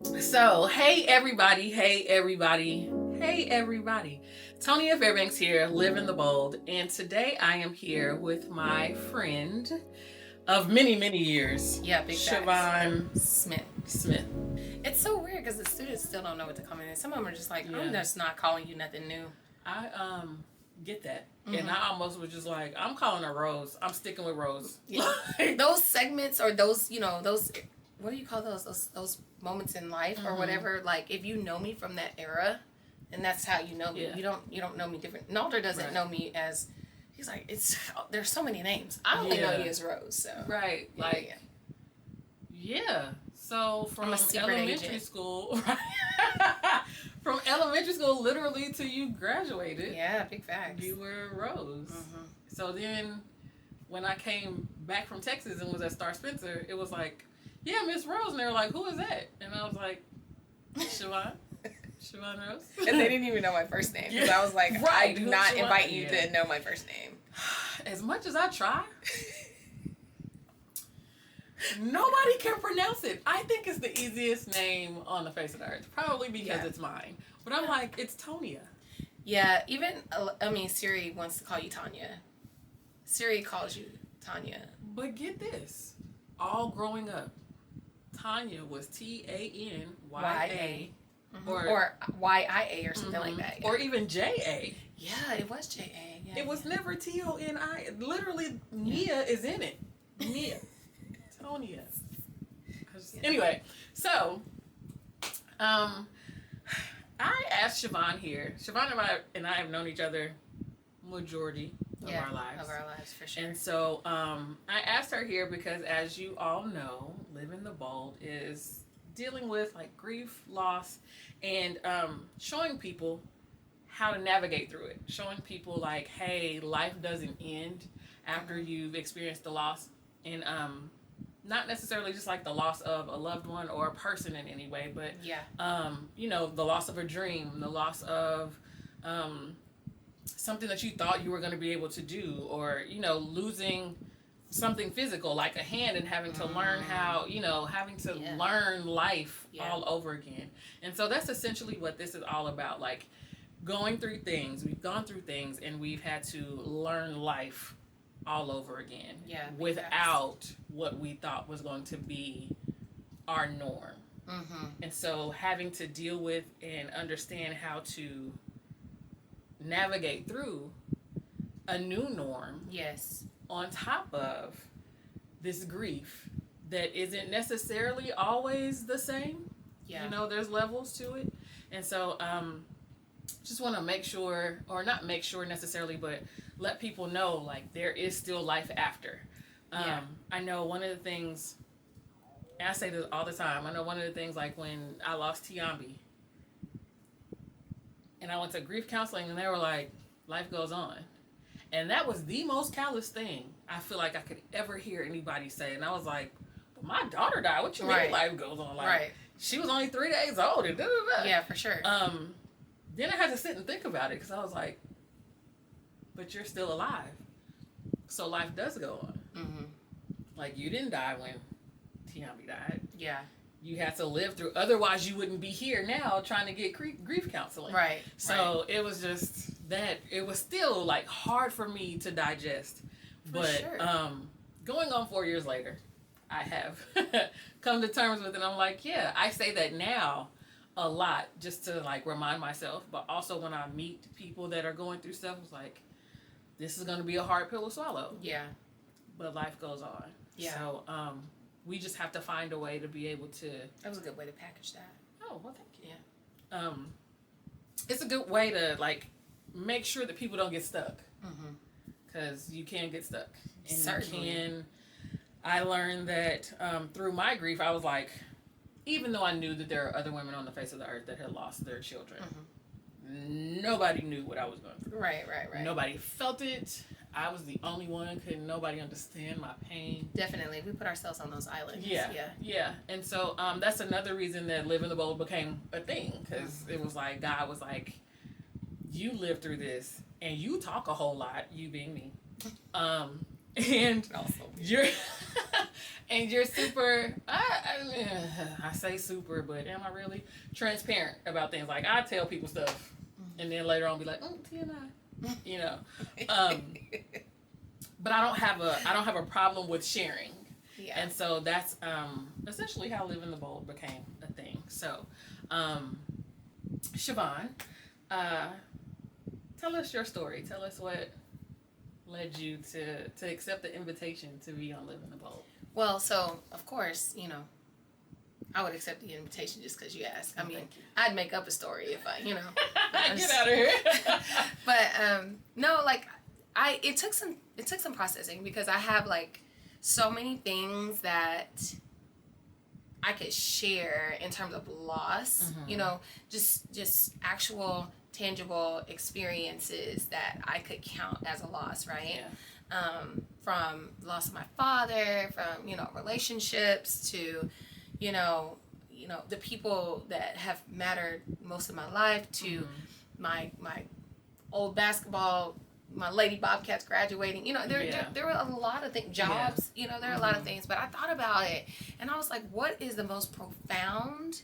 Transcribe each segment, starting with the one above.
So, hey everybody, hey everybody, hey everybody. Tonya Fairbanks here, living the bold, and today I am here with my friend of many, many years. Yeah, big Chivon Smith. Smith. It's so weird because the students still don't know what to call me. Some of them are just like, I'm just not calling you nothing new. I get that. And I almost was just like, I'm calling her Rose. I'm sticking with Rose. Yeah. Those segments or those, those, what do you call those moments in life or whatever, like if you know me from that era, and that's how you know me. Yeah. You don't know me different. Nalder doesn't know me as, he's like, there's so many names. I only know you as Rose. So right, like So from elementary school, from elementary school, literally till you graduated. Yeah, big facts. You were Rose. So then, when I came back from Texas and was at Star Spencer, it was like, yeah, Miss Rose, and they were like, who is that? And I was like, Chivon. Chivon Rose. And they didn't even know my first name. Because I was like, I do not invite you to know my first name. As much as I try, nobody can pronounce it. I think it's the easiest name on the face of the earth. Probably because it's mine. But I'm like, it's Tonya. Yeah, even, Siri wants to call you Tanya. Siri calls you Tanya. But get this. All growing up, Tanya was Tanya. Or YIA or something like that. Yeah. Or even JA. Yeah, it was JA. Yeah, it was never TONI. Literally, Nia is in it. Nia. Tonya. Anyway, so I asked Chivon here. Chivon and I have known each other majority of our lives. Of our lives, for sure. And so I asked her here because, as you all know, Living the Bold is dealing with like grief, loss, and showing people how to navigate through it. Showing people like, hey, life doesn't end after you've experienced the loss. And not necessarily just like the loss of a loved one or a person in any way, but the loss of a dream, the loss of something that you thought you were going to be able to do, or losing something physical like a hand and having to learn how learn life all over again. And so that's essentially what this is all about, like going through things. We've gone through things and we've had to learn life all over again without what we thought was going to be our norm. And so having to deal with and understand how to navigate through a new norm on top of this grief that isn't necessarily always the same. There's levels to it. And so just want to make sure, or not make sure necessarily, but let people know like there is still life after. I know one of the things, and I say this all the time, I know one of the things, like when I lost Tiambi and I went to grief counseling and they were like, life goes on. And that was the most callous thing I feel like I could ever hear anybody say. And I was like, but my daughter died. What you mean life goes on? Like, she was only 3 days old. And yeah, for sure. Then I had to sit and think about it because I was like, but you're still alive. So life does go on. Like, you didn't die when Tiambi died. Yeah. You had to live through. Otherwise, you wouldn't be here now trying to get grief counseling. Right. So it was just that it was still like hard for me to digest. But going on 4 years later, I have come to terms with it. I'm like, yeah, I say that now a lot just to like remind myself. But also when I meet people that are going through stuff, it's like, this is going to be a hard pill to swallow. Yeah. But life goes on. Yeah. So we just have to find a way to be able to. That was a good way to package that. Oh, well, thank you. Yeah. It's a good way to like make sure that people don't get stuck. Because you can get stuck. And certainly. I learned that through my grief, I was like, even though I knew that there are other women on the face of the earth that had lost their children, nobody knew what I was going through. Right. Nobody felt it. I was the only one. Couldn't nobody understand my pain. Definitely. We put ourselves on those islands. Yeah. And so that's another reason that Living the Bold became a thing. Because it was like, God was like, you lived through this. And you talk a whole lot, you being me. And also you're And you're super, I say super, but am I really transparent about things? Like, I tell people stuff, and then later on be like, T&I, you know. But I don't have a problem with sharing. Yeah. And so that's essentially how Living the Bold became a thing. So, Chivon, tell us your story. Tell us what led you to accept the invitation to be on Living the Bold. Well, so, of course, I would accept the invitation just because you asked. I mean, I'd make up a story if I, Get out of here. But, no, like, it took some processing because I have, like, so many things that I could share in terms of loss, just actual tangible experiences that I could count as a loss, right? Yeah. From the loss of my father, from, relationships to, the people that have mattered most of my life to my old basketball, my Lady Bobcats graduating, there were a lot of things, jobs, there are a lot of things, but I thought about it and I was like, what is the most profound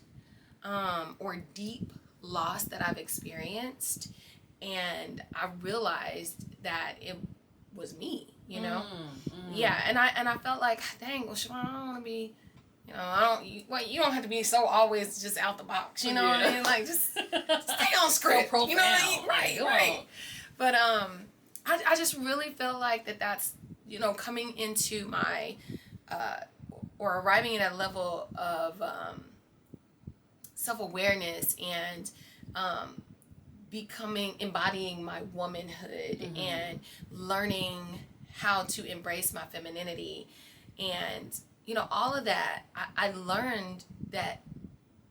or deep loss that I've experienced? And I realized that it was me, Yeah, and I felt like, dang, well, Chivon, I don't want to be, you don't have to be so always just out the box, what I mean? Like, just stay on script, so you know what I mean? Right. But I just really feel like that's, coming into my, or arriving at a level of self-awareness and embodying my womanhood and learning how to embrace my femininity. And, all of that, I learned that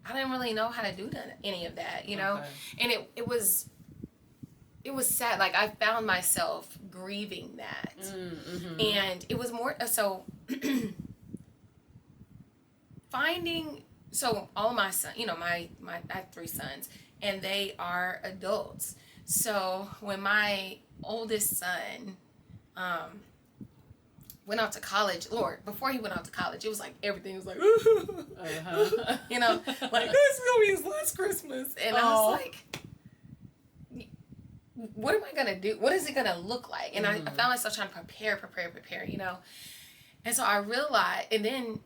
I didn't really know how to do any of that, and it was sad. Like, I found myself grieving that. And it was more so all my sons, I have 3 sons, and they are adults. So when my oldest son went out to college, before he went out to college, it was like everything was like, like, this is gonna be his last Christmas. And I was like, what am I gonna do? What is it gonna look like? And I found myself trying to prepare, And so I realized, and then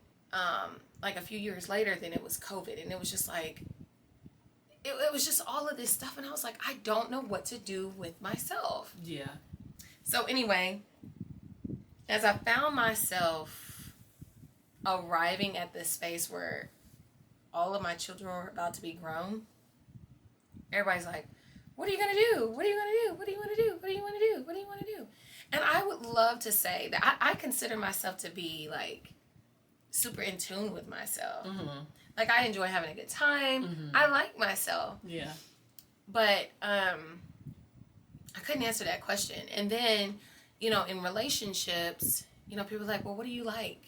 like a few years later, then it was COVID, and it was just like, it was just all of this stuff, and I was like, I don't know what to do with myself. Yeah. So anyway, as I found myself arriving at this space where all of my children were about to be grown, everybody's like, what are you going to do? What are you going to do? What do you want to do? What do you want to do? What do you want to do? And I would love to say that I consider myself to be, like, super in tune with myself. Like, I enjoy having a good time. I like myself. Yeah. But I couldn't answer that question. And then, in relationships, people are like, well, what do you like?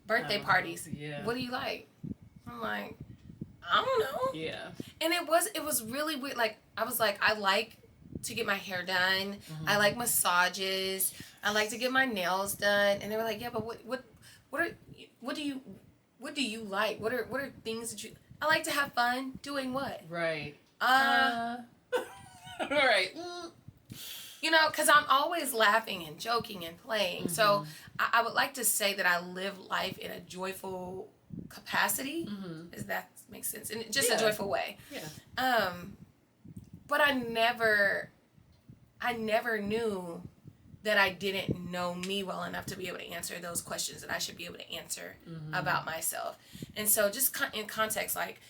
Birthday parties. Yeah. What do you like? I'm like, I don't know. Yeah. And it was really weird. Like, I was like, I like to get my hair done. I like massages. I like to get my nails done. And they were like, yeah, but what do you like? What are things that I like to have fun doing what? Right. Right. Because I'm always laughing and joking and playing. So I would like to say that I live life in a joyful capacity. Does that make sense? In just a joyful way. Yeah. But I never knew that I didn't know me well enough to be able to answer those questions that I should be able to answer about myself. And so just in context, like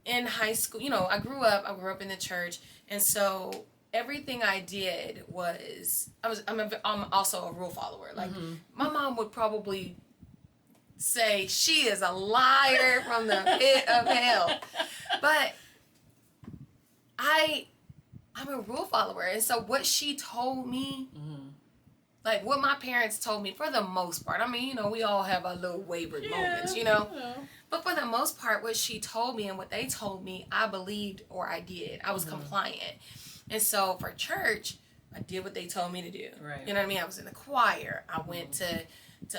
in high school, I grew up in the church. And so everything I did was, I'm also a rule follower. Like my mom would probably say she is a liar from the pit of hell. But I'm a rule follower. And so what she told me, like what my parents told me, for the most part, I mean, we all have our little wayward moments, But for the most part, what she told me and what they told me, I believed or I did. I was compliant. And so for church, I did what they told me to do. Right. You know what I mean? I was in the choir. I went to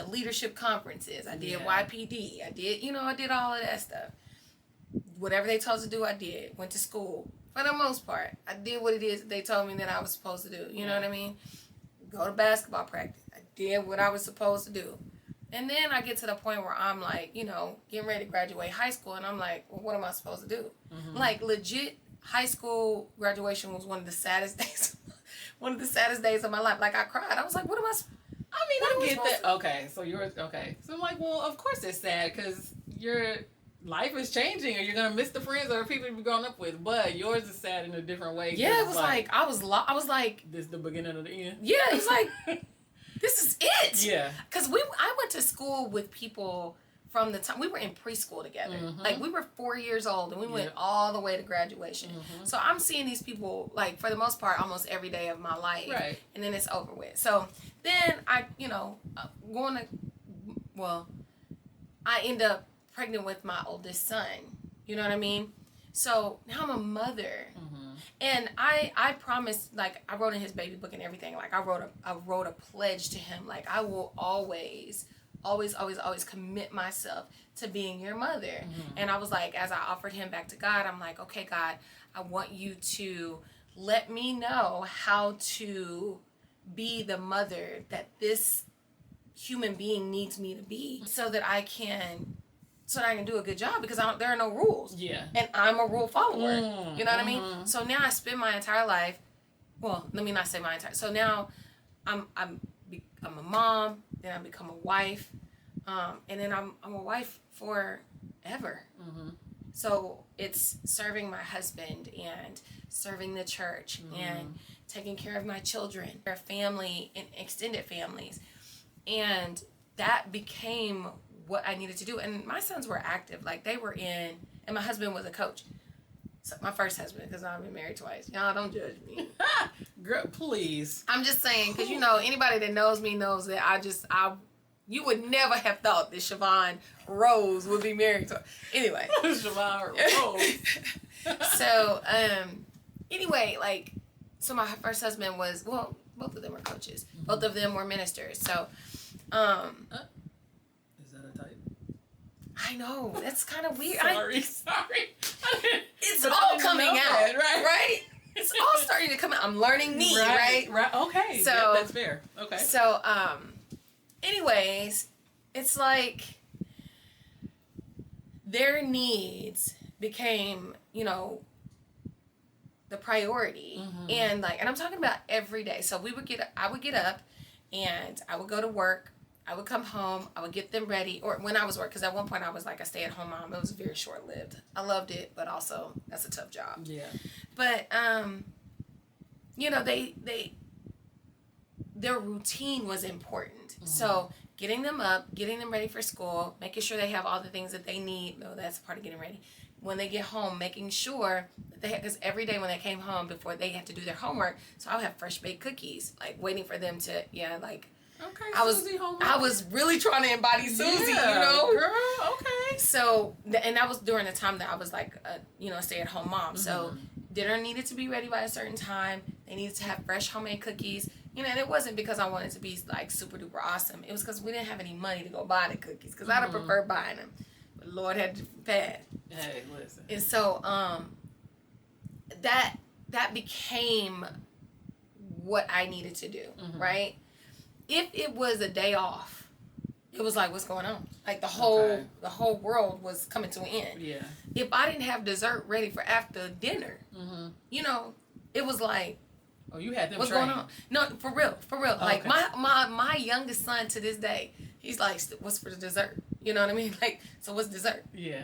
leadership conferences. I did YPD. I did all of that stuff. Whatever they told us to do, I did. Went to school. For the most part, I did what it is that they told me that I was supposed to do. You know what I mean? Go to basketball practice. I did what I was supposed to do. And then I get to the point where I'm like, getting ready to graduate high school, and I'm like, well, what am I supposed to do? Mm-hmm. Like, legit, high school graduation was one of the saddest days of my life. Like, I cried. I was like, I get that. Okay, so yours, okay. So I'm like, well, of course it's sad, because your life is changing, or you're going to miss the friends or the people you've grown up with, but yours is sad in a different way. Yeah, it was like I was like... This is the beginning of the end? Yeah, it was like... This is it. Yeah. Because I went to school with people from the time we were in preschool together. Mm-hmm. Like, we were 4 years old, and we went all the way to graduation. Mm-hmm. So I'm seeing these people, like, for the most part, almost every day of my life. Right. And then it's over with. So then I end up pregnant with my oldest son. You know what I mean? So now I'm a mother. Mm-hmm. And I promised, like, I wrote in his baby book and everything. Like, I wrote a pledge to him. Like, I will always commit myself to being your mother. Mm-hmm. And I was like, as I offered him back to God, I'm like, okay, God, I want you to let me know how to be the mother that this human being needs me to be, so that I can do a good job, because there are no rules. Yeah. And I'm a rule follower. You know what I mean? So now I spend my entire life, well, let me not say my entire, so now I'm a mom, then I become a wife, and then I'm a wife forever. Mm-hmm. So it's serving my husband and serving the church and taking care of my children, their family and extended families. And that became what I needed to do. And my sons were active. Like, they were in, and my husband was a coach. So my first husband, because I've been married twice. Y'all don't judge me. Girl, please. I'm just saying, because, anybody that knows me knows that you would never have thought that Chivon Rose would be married to. Anyway. Chivon Rose. So, anyway, like, so my first husband was, well, both of them were coaches. Mm-hmm. Both of them were ministers. So, I know. That's kind of weird. Sorry. It's all coming out, right? It's all starting to come out. I'm learning me, right? Right. Okay. So yeah, that's fair. Okay. So, anyways, it's like their needs became, the priority, and I'm talking about every day. So I would get up, and I would go to work. I would come home, I would get them ready, or when I was working, because at one point I was like a stay-at-home mom. It was very short-lived. I loved it, but also that's a tough job. Yeah. But, their routine was important. Mm-hmm. So getting them up, getting them ready for school, making sure they have all the things that they need. No, that's part of getting ready. When they get home, making sure that because every day when they came home before they had to do their homework, so I would have fresh baked cookies, like waiting for them to, Okay, I was really trying to embody Susie, girl, okay. So, and that was during the time that I was like, a stay-at-home mom. Mm-hmm. So, dinner needed to be ready by a certain time. They needed to have fresh homemade cookies. And it wasn't because I wanted to be like super duper awesome. It was because we didn't have any money to go buy the cookies. Because I'd have preferred buying them, but Lord had to pass. Hey, listen. And so, that became what I needed to do, right? If it was a day off, it was like, what's going on? Like the whole world was coming to an end. Yeah. If I didn't have dessert ready for after dinner, it was like, oh, you had them what's trained. going on? No, for real. Okay. Like my youngest son to this day, he's like, what's for the dessert? You know what I mean? Like, so what's dessert? Yeah.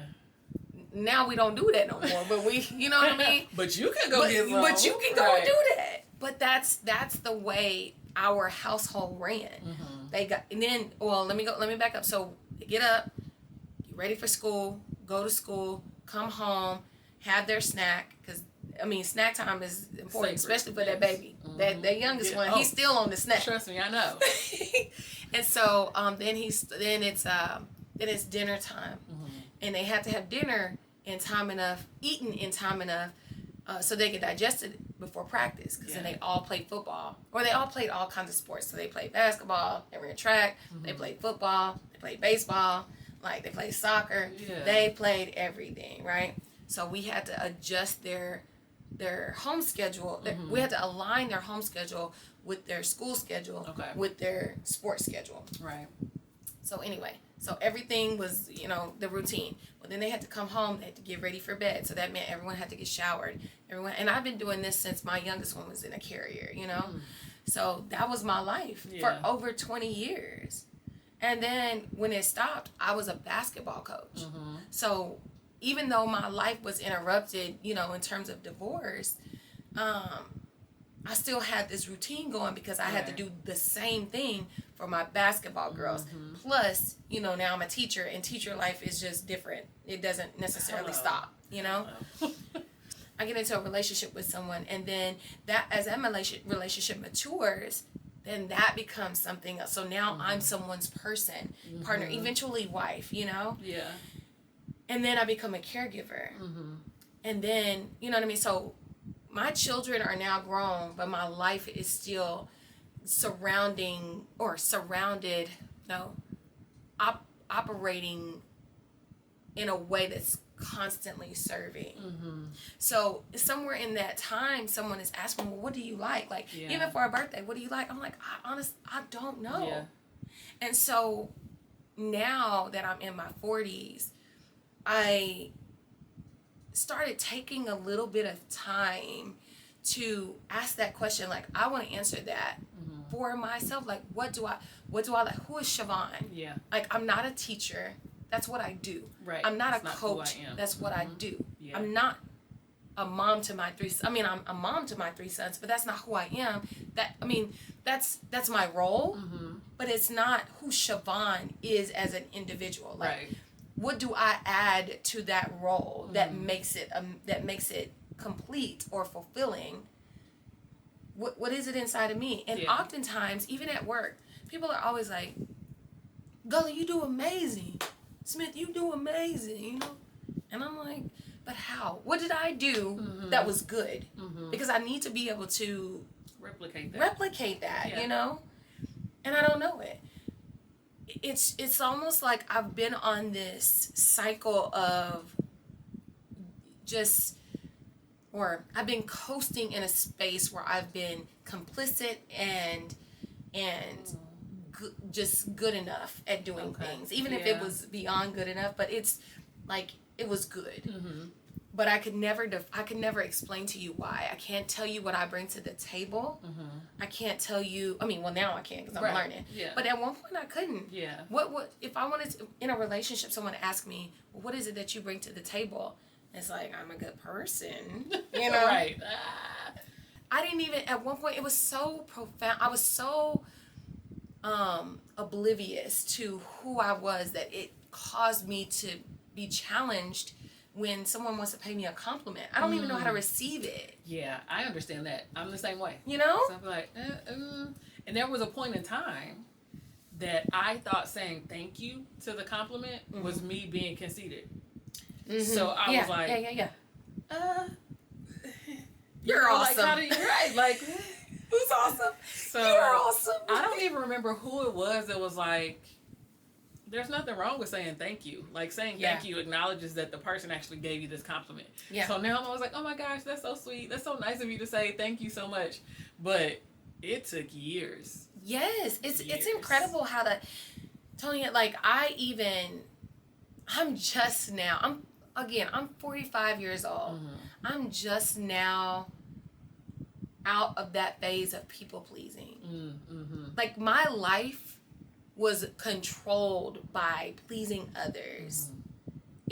Now we don't do that no more, but you know what I mean? But you can go get some. But you can go and do that. But that's the way our household ran. Let me back up. So they get up, get ready for school, go to school, come home, have their snack, because snack time is important, especially for that baby. That youngest one, he's still on the snack. Trust me, I know. And so then it's dinner time, and they have to have dinner in time enough, eaten in time enough, so they could digest it before practice, because then they all played football, or they all played all kinds of sports. So they played basketball, they ran track, they played football, they played baseball, like they played soccer, they played everything, right? So we had to adjust their home schedule. We had to align their home schedule with their school schedule, with their sports schedule. Right. So anyway, so everything was, the routine. Well, then they had to come home. They had to get ready for bed. So that meant everyone had to get showered. And I've been doing this since my youngest one was in a carrier, So that was my life for over 20 years. And then when it stopped, I was a basketball coach. So even though my life was interrupted, in terms of divorce, I still had this routine going, because I had to do the same thing for my basketball girls. Plus, now I'm a teacher, and teacher life is just different. It doesn't necessarily stop, I get into a relationship with someone, and then as that relationship matures, then that becomes something else. So now I'm someone's person, partner, eventually wife, Yeah. And then I become a caregiver. And then, you know what I mean? So my children are now grown, but my life is still operating in a way that's constantly serving. So somewhere in that time, someone is asking, well, what do you like? Like, even for a birthday, what do you like? I'm like, I don't know. Yeah. And so now that I'm in my 40s, I started taking a little bit of time to ask that question. Like, I want to answer that for myself. Like, what do I like? Who is Chivon? Yeah. Like, I'm not a teacher. That's what I do. Right. I'm not a coach. That's what I do. Yeah. I'm not a mom to my three. I'm a mom to my three sons, but that's not who I am. That's my role, but it's not who Chivon is as an individual. Like, right. What do I add to that role that makes it complete or fulfilling? What is it inside of me? And oftentimes, even at work, people are always like, "Gully, you do amazing. Smith, you do amazing." And I'm like, but how? What did I do that was good? Because I need to be able to replicate that, And I don't know it. It's almost like I've been on this cycle of I've been coasting in a space where I've been complicit and just good enough at doing things, even if it was beyond good enough. But it's like it was good. But I could never explain to you why. I can't tell you what I bring to the table. I can't tell you. Now I can, because I'm learning. Yeah. But at one point I couldn't. Yeah. What if I wanted to, in a relationship, someone asked me, well, what is it that you bring to the table? It's like, I'm a good person. Right. I didn't even, at one point, it was so profound. I was so oblivious to who I was that it caused me to be challenged when someone wants to pay me a compliment. I don't even know how to receive it. Yeah, I understand that. I'm the same way. So I'm like, and there was a point in time that I thought saying thank you to the compliment was me being conceited. So I was like, you're awesome. Like, how do you, right? Like, who's awesome? So you're awesome. I don't even remember who it was that was like, there's nothing wrong with saying thank you. Like, saying thank you acknowledges that the person actually gave you this compliment. Yeah. So now I'm always like, oh my gosh, that's so sweet. That's so nice of you to say thank you so much. But it took years. Yes. It's incredible how Tony, like, I'm just now, I'm 45 years old. I'm just now out of that phase of people pleasing. Like, my life was controlled by pleasing others.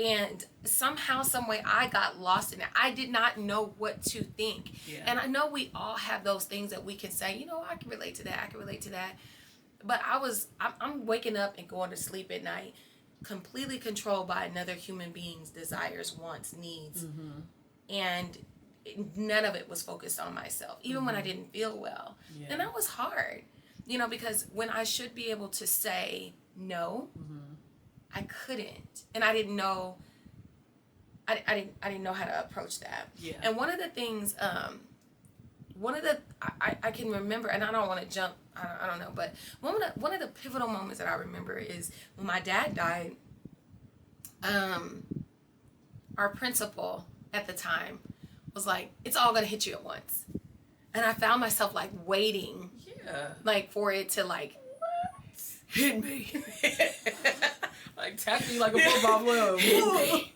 And somehow, some way, I got lost in it. I did not know what to think. Yeah. And I know we all have those things that we can say, I can relate to that. But I'm waking up and going to sleep at night completely controlled by another human being's desires, wants, needs. And none of it was focused on myself, even when I didn't feel well. Yeah. And that was hard. Because when I should be able to say no, I couldn't. And I didn't know I didn't know how to approach that. Yeah. And one of the things, I can remember, and I don't want to jump, I don't know, but one of the pivotal moments that I remember is when my dad died. Our principal at the time was like, it's all gonna hit you at once. And I found myself like waiting, like for it to like hit me, like tap me like a football glove. Hit me.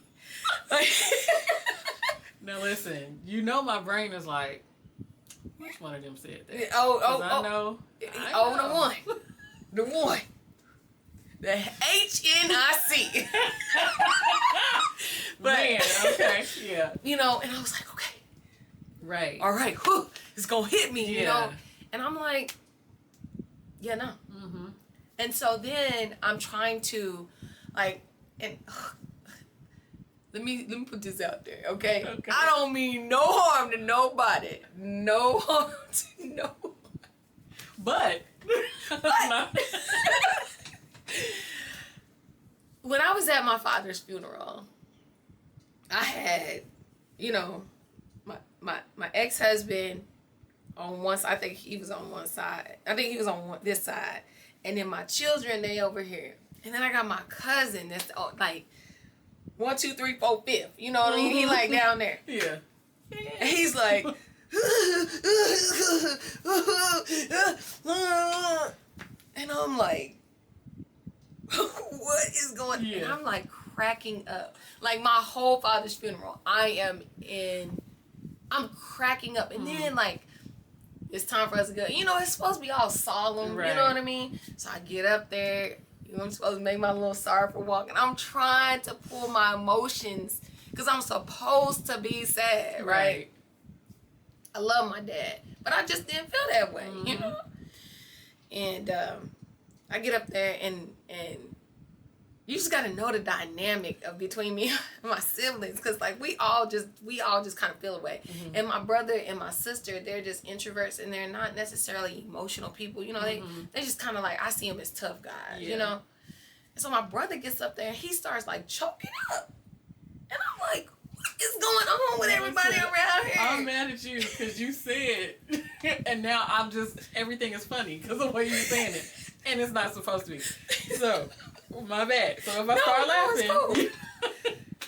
Now listen, you know my brain is like, which one of them said that? I know. The one. The HNIC. But, man, okay, yeah. You know, and I was like, okay. Right. All right, whew, it's going to hit me, you know. And I'm like, yeah, no. Mm-hmm. And so then I'm trying to, like, and let me put this out there, okay? I don't mean no harm to nobody. No harm to nobody. But. When I was at my father's funeral, I had, you know, my ex-husband on one side. I think he was on one side. I think he was on this side. And then my children, they over here. And then I got my cousin that's like 1, 2, 3, 4, 5th. You know what I mean? He like down there. Yeah. And he's like, and I'm like, what is going on? Yeah. And I'm like cracking up. Like my whole father's funeral, I'm cracking up. And then like, it's time for us to go. You know, it's supposed to be all solemn. Right. You know what I mean? So I get up there. You know, I'm supposed to make my little sorrowful walk. And I'm trying to pull my emotions because I'm supposed to be sad, right? I love my dad. But I just didn't feel that way, you know? And I get up there and you just got to know the dynamic of between me and my siblings, because like we all just kind of feel away. Mm-hmm. And my brother and my sister, they're just introverts and they're not necessarily emotional people. You know, they just kind of like, I see them as tough guys, you know. And so my brother gets up there and he starts like choking up, and I'm like, what is going on with everybody around here? I'm mad at you because you said, and now I'm just, everything is funny because of the way you're saying it, and it's not supposed to be. So. My bad. So if I start laughing. Cool.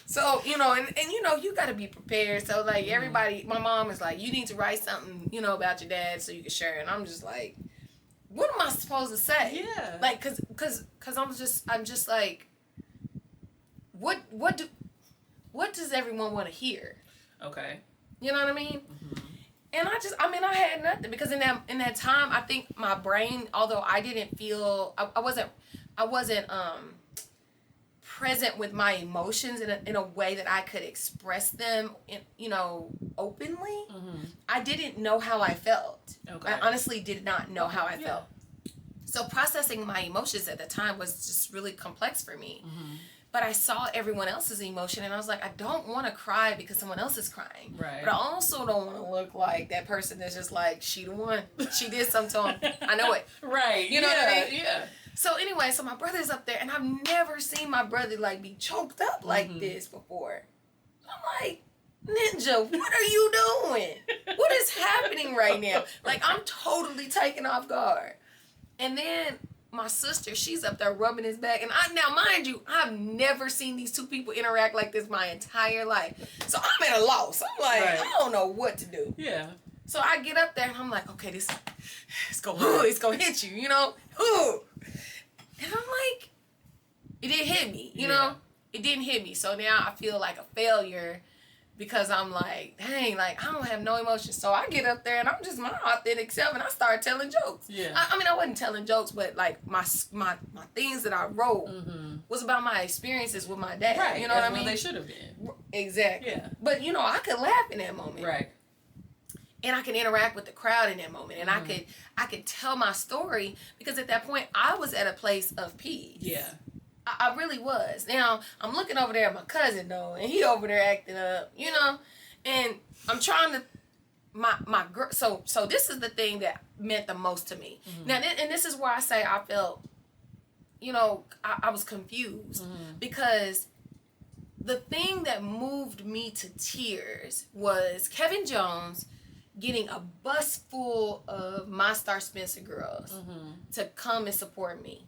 So, you know, and you know, you got to be prepared. So, like, everybody, my mom is like, you need to write something, you know, about your dad so you can share it. And I'm just like, what am I supposed to say? Yeah. Like, cause I'm just like, what does everyone want to hear? Okay. You know what I mean? Mm-hmm. And I had nothing, because in that time, I think my brain, although I didn't feel, I wasn't present with my emotions in a way that I could express them, you know, openly. Mm-hmm. I didn't know how I felt. Okay. I honestly did not know how I felt. So processing my emotions at the time was just really complex for me. Mm-hmm. But I saw everyone else's emotion, and I was like, I don't want to cry because someone else is crying. Right. But I also don't want to look like that person that's just like, she the one. She did something to him. I know it. Right. You know what I mean? Yeah. So anyway, so my brother's up there, and I've never seen my brother like be choked up like this before. I'm like, Ninja, what are you doing? What is happening right now? Like, I'm totally taken off guard. And then my sister, she's up there rubbing his back. And now, mind you, I've never seen these two people interact like this my entire life. So I'm at a loss. I'm like, I don't know what to do. Yeah. So I get up there and I'm like, okay, it's gonna hit you, you know? Ooh. And I'm like, it didn't hit me, you know? It didn't hit me. So now I feel like a failure, because I'm like, dang, like, I don't have no emotions. So I get up there and I'm just my authentic self, and I start telling jokes. Yeah. I mean, I wasn't telling jokes, but like my things that I wrote was about my experiences with my dad. Right. You know what I mean? They should have been. Exactly. Yeah. But, you know, I could laugh in that moment. Right. And I can interact with the crowd in that moment. And I could tell my story, because at that point I was at a place of peace. Yeah. I really was. Now, I'm looking over there at my cousin, though, and he over there acting up, you know? And I'm trying to, my girl, so this is the thing that meant the most to me. Mm-hmm. Now, and this is where I say I felt, you know, I was confused, because the thing that moved me to tears was Kevin Jones getting a bus full of My Star Spencer girls to come and support me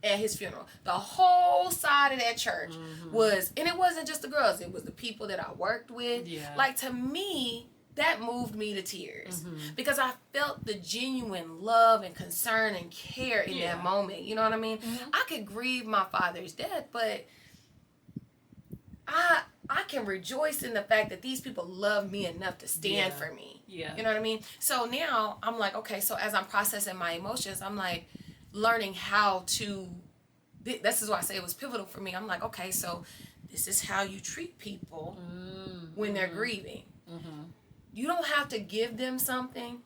at his funeral. The whole side of that church was, and it wasn't just the girls, it was the people that I worked with. Like, to me, that moved me to tears because I felt the genuine love and concern and care in that moment. You know what I mean? I could grieve my father's death, but I can rejoice in the fact that these people love me enough to stand for me. You know what I mean? So now I'm like, okay, so as I'm processing my emotions, I'm like learning how to, this is why I say it was pivotal for me. I'm like, okay, so this is how you treat people when they're grieving. You don't have to give them something.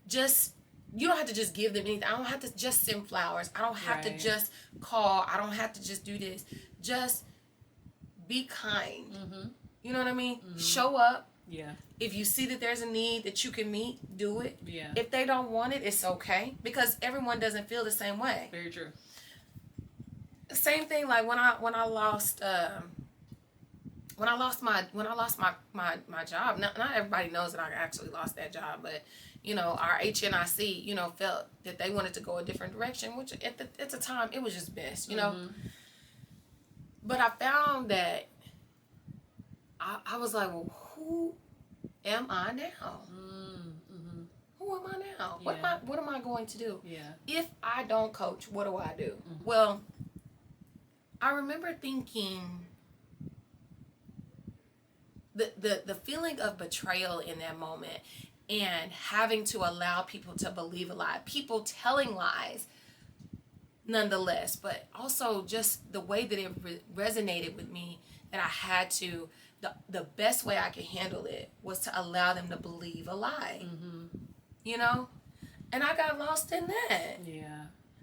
You don't have to just give them anything. I don't have to just send flowers. I don't have to just call. I don't have to just do this. Just be kind. You know what I mean? Show up. If you see that there's a need that you can meet, do it. If they don't want it, it's okay, because everyone doesn't feel the same way. Very true. The same thing, like when I lost my job. Not everybody knows that I actually lost that job, but our HNIC, felt that they wanted to go a different direction, which at the time it was just best, But I found that I was like, well, who am I now? Who am I now? What am I going to do? If I don't coach, what do I do? Well, I remember thinking the feeling of betrayal in that moment, and having to allow people to believe a lie, people telling lies nonetheless, but also just the way that it resonated with me, that I had to, the best way I could handle it was to allow them to believe a lie. And I got lost in that.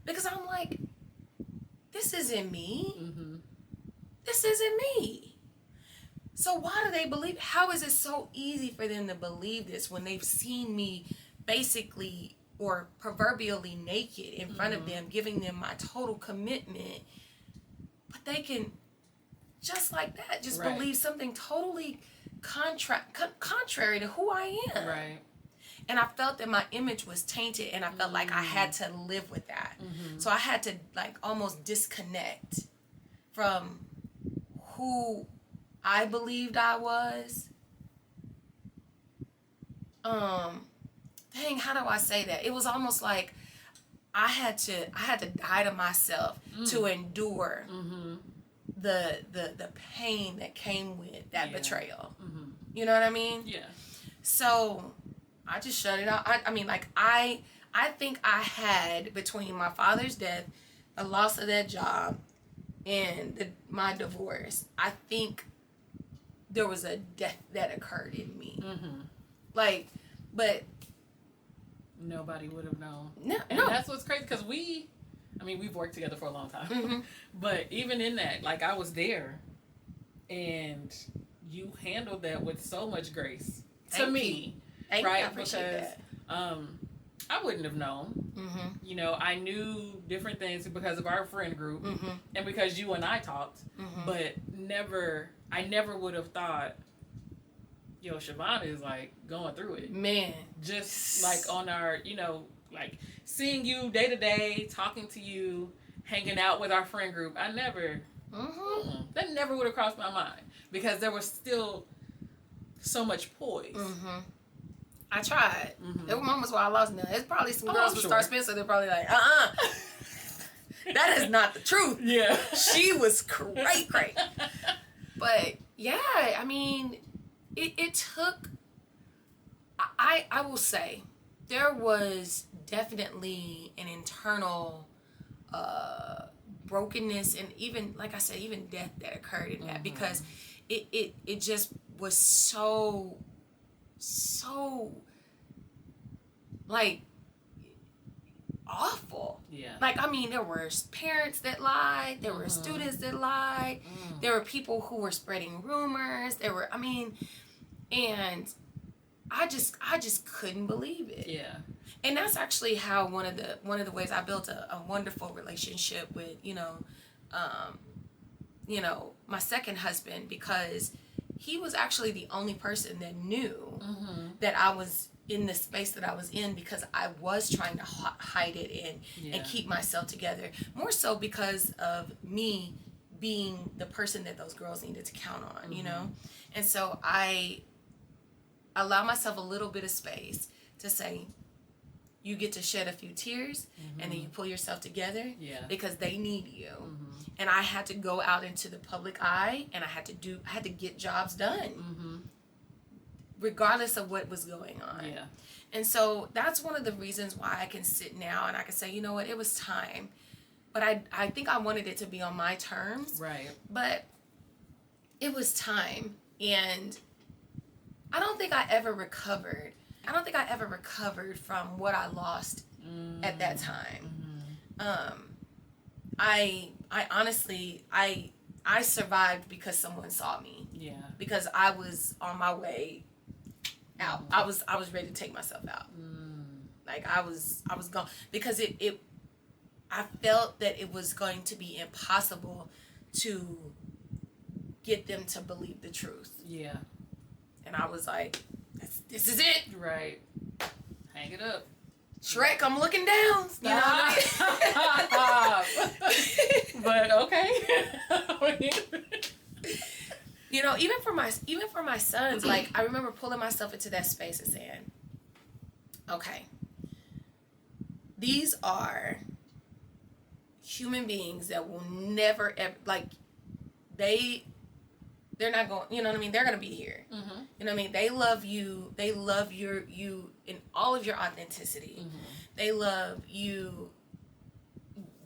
Because I'm like, this isn't me. This isn't me. So why do they believe? How is it so easy for them to believe this when they've seen me basically or proverbially naked in front of them, giving them my total commitment? But they can, just like that, just believe something totally contrary to who I am. And I felt that my image was tainted, and I felt like I had to live with that. So I had to like almost disconnect from who I believed I was. How do I say that? It was almost like I had to die to myself to endure the pain that came with that betrayal. You know what I mean? So I just shut it out. I think I had, between my father's death, the loss of that job, and my divorce, I think there was a death that occurred in me. But nobody would have known. No. That's what's crazy, because we've worked together for a long time. But even in that, like, I was there, and you handled that with so much grace. To me, right? I appreciate that. I wouldn't have known. I knew different things because of our friend group, and because you and I talked, but I never would have thought, Chivon is like going through it. Man. Just like on our, like seeing you day to day, talking to you, hanging out with our friend group. I never, that never would have crossed my mind, because there was still so much poise. I tried. There were moments where I lost. Now, there's probably some girls with Star Spencer. They're probably like, that is not the truth. She was cray. But yeah, it took. I will say, there was definitely an internal brokenness, and even, like I said, even death that occurred in that, because it just was so like awful. Like, there were parents that lied, there were students that lied, there were people who were spreading rumors, and I just couldn't believe it. And that's actually how one of the ways I built a wonderful relationship with you know, my second husband, because he was actually the only person that knew that I was in the space that I was in, because I was trying to hide it and keep myself together, more so because of me being the person that those girls needed to count on, you know. And so I allow myself a little bit of space to say, you get to shed a few tears, and then you pull yourself together, because they need you. And I had to go out into the public eye, and I had to get jobs done, regardless of what was going on. And so that's one of the reasons why I can sit now and I can say, you know what, it was time. But I think I wanted it to be on my terms. Right. But it was time. And I don't think I ever recovered. I don't think I ever recovered from what I lost at that time. I honestly, I survived because someone saw me. Yeah. Because I was on my way out. I was ready to take myself out. Like I was gone, because I felt that it was going to be impossible to get them to believe the truth. Yeah. And I was like, this is it. Right. Hang it up. Shrek, I'm looking down. You know? But okay. You know, even for my sons, like I remember pulling myself into that space and saying, okay, these are human beings that will never ever, like, they're not going, you know what I mean? They're going to be here. You know what I mean? They love you. They love you in all of your authenticity. They love you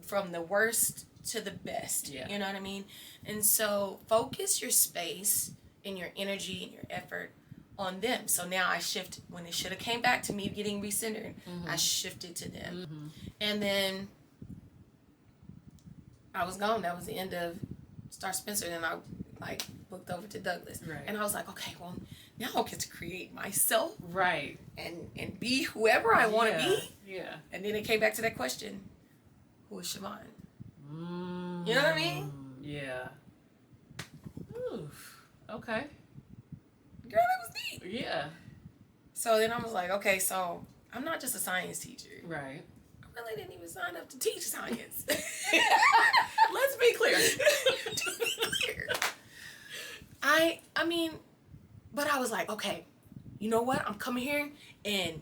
from the worst to the best. Yeah. You know what I mean? And so focus your space and your energy and your effort on them. So now I shift, when it should have came back to me getting recentered, I shifted to them. And then I was gone. That was the end of Star Spencer. And I booked over to Douglas. Right. And I was like, okay, well, now I get to create myself. Right. And be whoever I want to be. Yeah. And then it came back to that question, who is Chivon? You know what I mean? Yeah. Oof. Okay. Girl, that was deep. Yeah. So then I was like, okay, so I'm not just a science teacher. Right. I really didn't even sign up to teach science. Let's be clear. To be clear. I mean, but I was like, okay, you know what? I'm coming here, and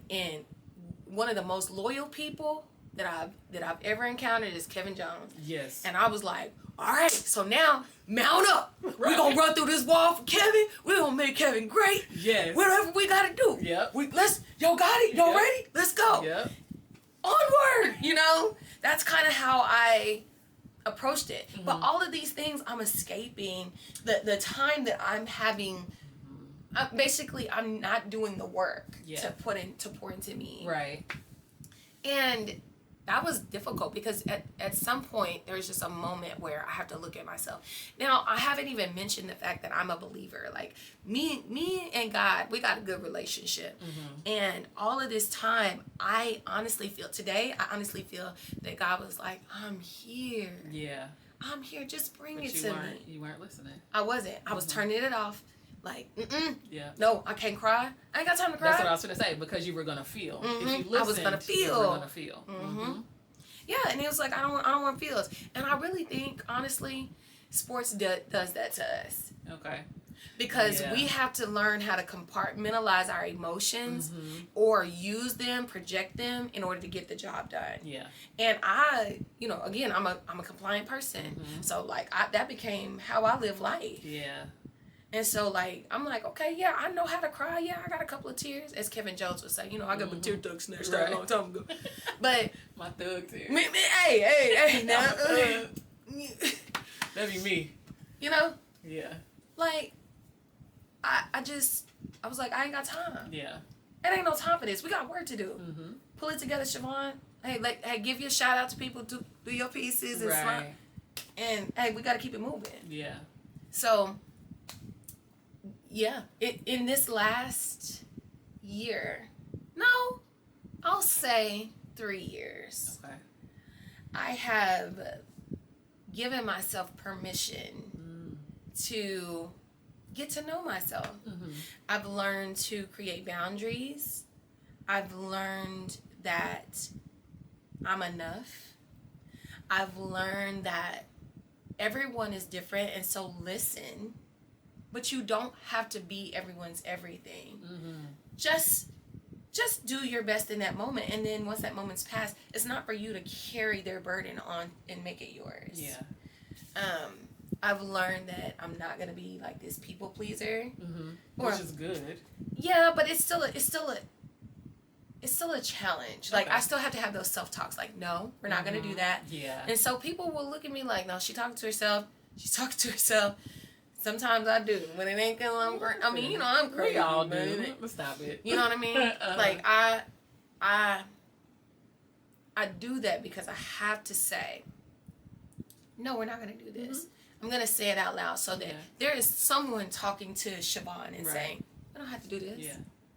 one of the most loyal people that I've ever encountered is Kevin Jones. Yes. And I was like, all right, so now mount up. Right. We're gonna run through this wall for Kevin. We're gonna make Kevin great. Yes. Whatever we gotta do. Yep. Y'all got it? Y'all ready? Let's go. Yep. Onward. You know? That's kind of how I approached it. But all of these things, I'm escaping the time that I'm having. Basically, I'm not doing the work to pour into me. Right. And that was difficult, because at some point there's just a moment where I have to look at myself. Now, I haven't even mentioned the fact that I'm a believer. Like me and God, we got a good relationship. And all of this time, I honestly feel that God was like, I'm here. Yeah. I'm here. Just bring it to me. You weren't listening. I wasn't. I was turning it off. Like, yeah. No, I can't cry. I ain't got time to cry. That's what I was going to say, because you were going to feel. If you listened, I was going to feel. You were going to feel. Yeah, and it was like, I don't want feels. And I really think, honestly, sports does that to us. Okay. Because we have to learn how to compartmentalize our emotions or use them, project them in order to get the job done. Yeah. And I, again, I'm a compliant person. So, like, that became how I live life. Yeah. And so, like, I'm like, okay, yeah, I know how to cry. Yeah, I got a couple of tears. As Kevin Jones would say, I got my tear ducts snatched out a long time ago. But my thug tears. Hey, now. That'd be me. Yeah. Like, I was like, I ain't got time. Yeah. It ain't no time for this. We got work to do. Pull it together, Chivon. Hey, give your shout out to people, do your pieces and slime. And hey, we got to keep it moving. Yeah. So, yeah, in this last year, no, I'll say 3 years. Okay. I have given myself permission to get to know myself. I've learned to create boundaries. I've learned that I'm enough. I've learned that everyone is different, and so listen. But you don't have to be everyone's everything. Just do your best in that moment, and then once that moment's passed, it's not for you to carry their burden on and make it yours. Yeah. I've learned that I'm not gonna be like this people pleaser, which is good. Yeah, but it's still a challenge. Like, I still have to have those self-talks. Like, no, we're not gonna do that. Yeah. And so people will look at me like, no, she's talking to herself. Sometimes I do. When it ain't because I'm crazy. I mean, you know, I'm crazy. We all do. Stop it. You know what I mean? Like, I do that because I have to say, no, we're not going to do this. I'm going to say it out loud so that there is someone talking to Chivon and saying, we don't have to do this. Yeah.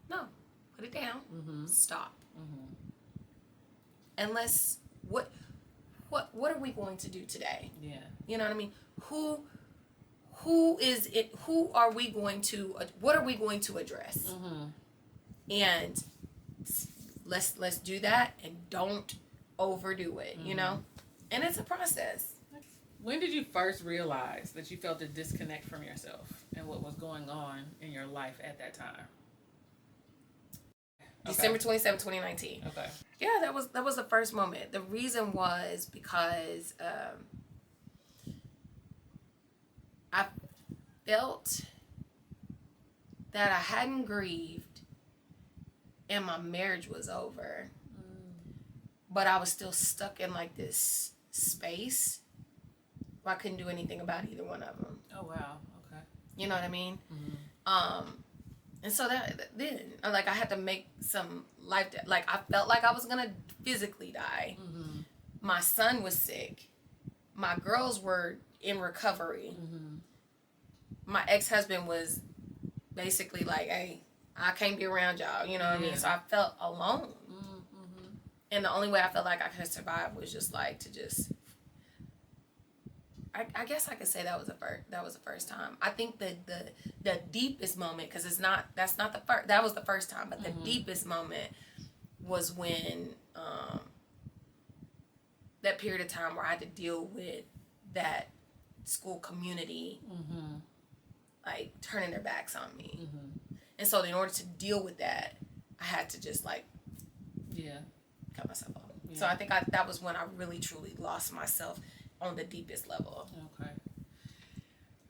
No. Put it down. Stop. And what are we going to do today? Yeah. You know what I mean? Who is it? Who are we going to? What are we going to address? And let's do that, and don't overdo it. You know, and it's a process. When did you first realize that you felt a disconnect from yourself and what was going on in your life at that time? December 27, 2019. Okay. Yeah, that was the first moment. The reason was because I felt that I hadn't grieved and my marriage was over. But I was still stuck in like this space where I couldn't do anything about either one of them. Oh, wow. Okay. You know what I mean? And so then, like, I had to make some life, like, I felt like I was going to physically die. My son was sick. My girls were in recovery. My ex-husband was basically like, hey, I can't be around y'all, you know what I mean? So I felt alone. And the only way I felt like I could survive was just like to just, I guess I could say that was the first time. I think the deepest moment, because that was the first time, but the deepest moment was when that period of time where I had to deal with that school community like turning their backs on me. And so in order to deal with that, I had to just like cut myself off. So I think that was when I really truly lost myself on the deepest level. Okay.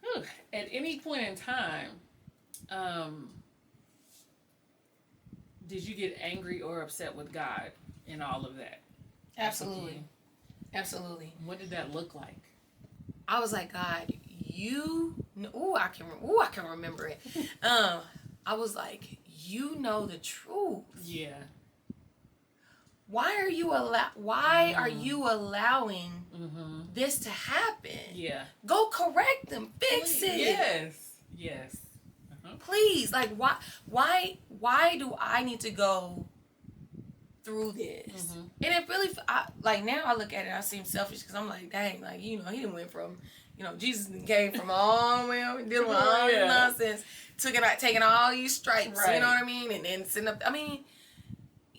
Whew. At any point in time, did you get angry or upset with God in all of that? Absolutely. Absolutely. What did that look like? I was like, God, I can remember it. I was like, you know the truth. Yeah. Why are you allowing this to happen? Yeah. Go correct them. Fix it. Yes. Please, like, why do I need to go through this? And it really, like, now I look at it, I seem selfish because I'm like, dang, like, you know, he didn't went from, you know, Jesus came from all the way over, dealing with all this nonsense, taking all these stripes, you know what I mean, and then sitting up. I mean,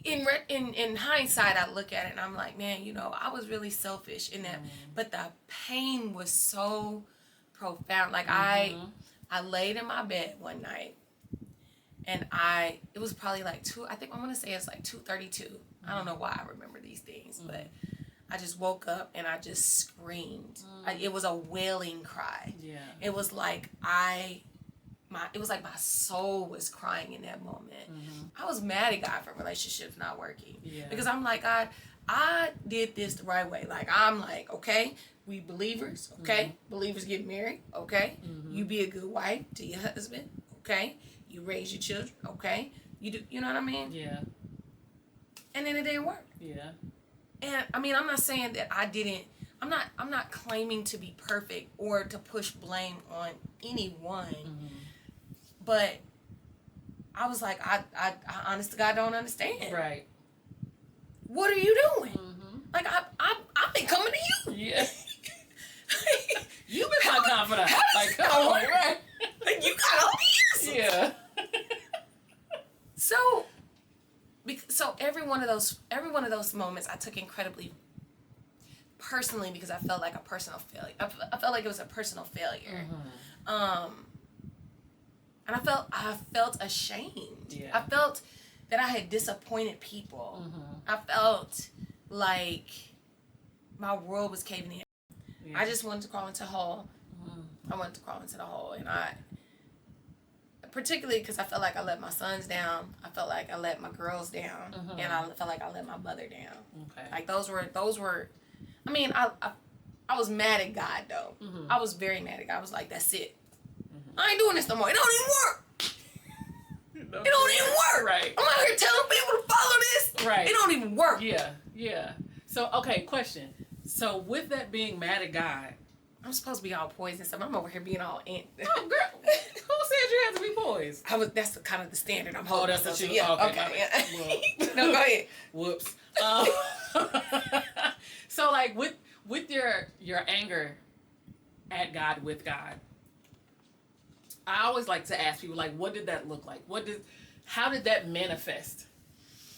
in hindsight, I look at it and I'm like, man, you know, I was really selfish in that, but the pain was so profound. Like, I laid in my bed one night, and it was probably like I think I'm gonna say it's like 2:32. I don't know why I remember these things, but I just woke up and I just screamed. It was a wailing cry. Yeah. It was like my soul was crying in that moment. I was mad at God for relationships not working. Yeah. Because I'm like, God, I did this the right way. Like, I'm like, okay, we believers, okay? Believers get married, okay? You be a good wife to your husband, okay? You raise your children, okay? You do, you know what I mean? Yeah. And then it didn't work. Yeah. And I mean, I'm not saying that I'm not claiming to be perfect or to push blame on anyone. But I was like, I honest to God don't understand. Right. What are you doing? Like, I've been coming to you. Yeah. You've been my confidant. Like, come on, right? Like, you got all the answers. Yeah. So every one of those moments I took incredibly personally because I felt like a personal failure. I felt like it was a personal failure. And I felt ashamed. Yeah. I felt that I had disappointed people. I felt like my world was caving in. Yeah. I just wanted to crawl into a hole. I wanted to crawl into the hole, and particularly because I felt like I let my sons down. I felt like I let my girls down, and I felt like I let my mother down. Okay. Like those were. I mean, I was mad at God though. I was very mad at God. I was like, that's it. I ain't doing this no more. It don't even work. It don't even work. Right. I'm out here telling people to follow this. Right. It don't even work. Yeah. So, okay, question. So, with that being mad at God, I'm supposed to be all poised and stuff. I'm over here being all in. Oh, girl. Who said you had to be poised? That's kind of the standard I'm holding. Oh, that's what you... Yeah, okay. Yeah. Well. No, go ahead. Whoops. So, like, with your anger at God, with God, I always like to ask people, like, what did that look like? How did that manifest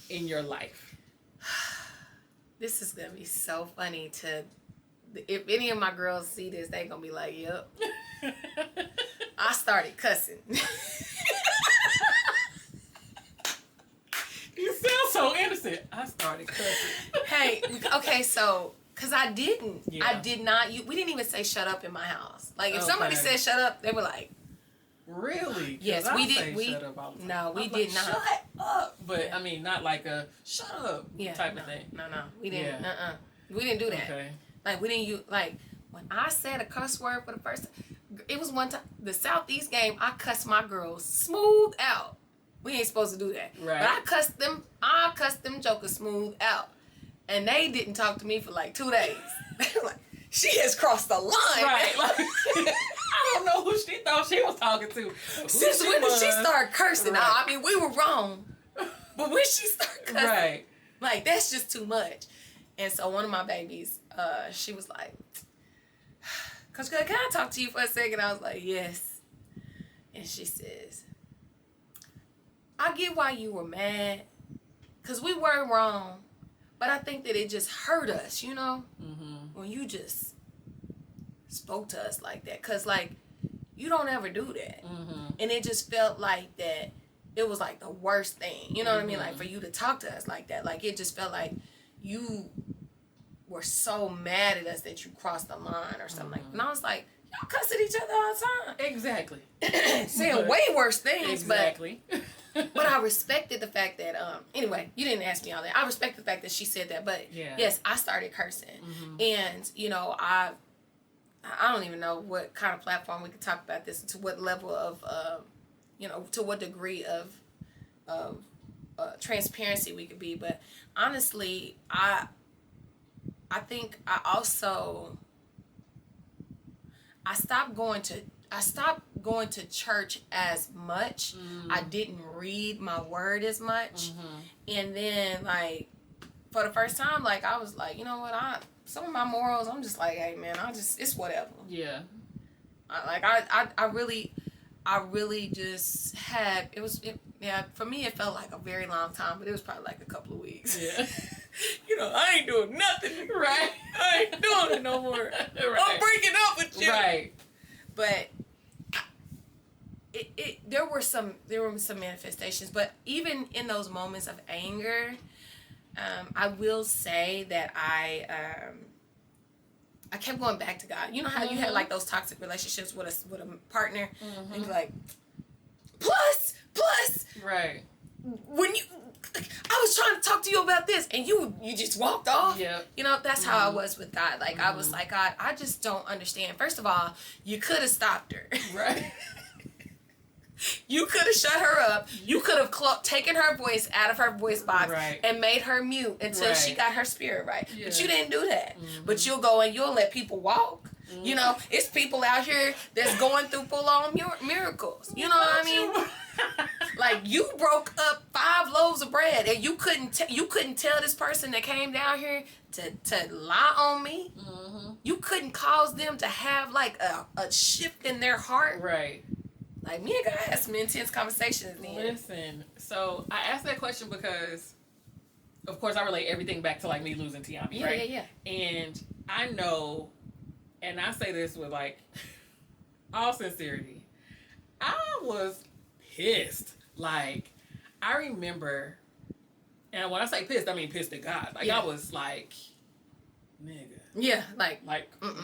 in your life? This is gonna be so funny if any of my girls see this, they gonna be like, yep. I started cussing. You sound so innocent. I started cussing. Hey, okay, so, because I didn't. Yeah. I did not. We didn't even say shut up in my house. Like, if somebody said shut up, they were like, really? Yes, we did. Shut up all the time. No, we did not. Shut up. But, I mean, not like a shut up type of thing. No. We didn't. We didn't do that. Okay. Like, we didn't use, like, when I said a cuss word for the first time, it was one time, the Southeast game, I cussed my girls smooth out. We ain't supposed to do that. Right. But I cussed them jokers smooth out. And they didn't talk to me for like 2 days. They were like, she has crossed the line. Right. Like, I don't know who she thought she was talking to. Since when did she start cursing? Right. I mean, we were wrong. But when she started cussing, right. Like, that's just too much. And so one of my babies, she was like, Coach, can I talk to you for a second? I was like, yes. And she says, I get why you were mad, because we were wrong, but I think that it just hurt us, you know, when you just spoke to us like that, because, like, you don't ever do that. And it just felt like that it was, like, the worst thing, you know what I mean, like, for you to talk to us like that. Like, it just felt like you were so mad at us that you crossed the line or something like that. And I was like, y'all cuss at each other all the time. Exactly. Saying way worse things. Exactly. But I respected the fact that, anyway, you didn't ask me all that. I respect the fact that she said that, but yes, I started cursing. And, you know, I don't even know what kind of platform we could talk about this, to what level of, you know, to what degree of transparency we could be. But honestly, I think I stopped going to church as much. I didn't read my word as much. And then, like, for the first time, like, I was like, you know what, some of my morals, I'm just like, hey man, it's whatever. Yeah. I really just had, for me it felt like a very long time, but it was probably like a couple of weeks. Yeah. You know, I ain't doing nothing. Right. I ain't doing it no more. Right. I'm breaking up with you. Right. But there were some manifestations, but even in those moments of anger, I will say that I kept going back to God. You know how you had like those toxic relationships with a partner, and you're like, plus, right? When I was trying to talk to you about this, and you just walked off. Yeah. You know, that's how I was with God. Like, I was like, God, I just don't understand. First of all, you could have stopped her. Right. You could have shut her up. You could have taken her voice out of her voice box and made her mute until she got her spirit right. Yeah. But you didn't do that. But you'll go and you'll let people walk. You know, it's people out here that's going through full-on miracles. You know what I mean? Like, you broke up 5 loaves of bread, and you couldn't tell this person that came down here to lie on me. Mm-hmm. You couldn't cause them to have like a shift in their heart. Right. Like, me and God had some intense conversations then. Listen, so I asked that question because, of course, I relate everything back to like me losing Tiami, right? Yeah. And I know, and I say this with like all sincerity, I was pissed. Like, I remember, and when I say pissed, I mean pissed at God. Like, I was like, nigga. Yeah, like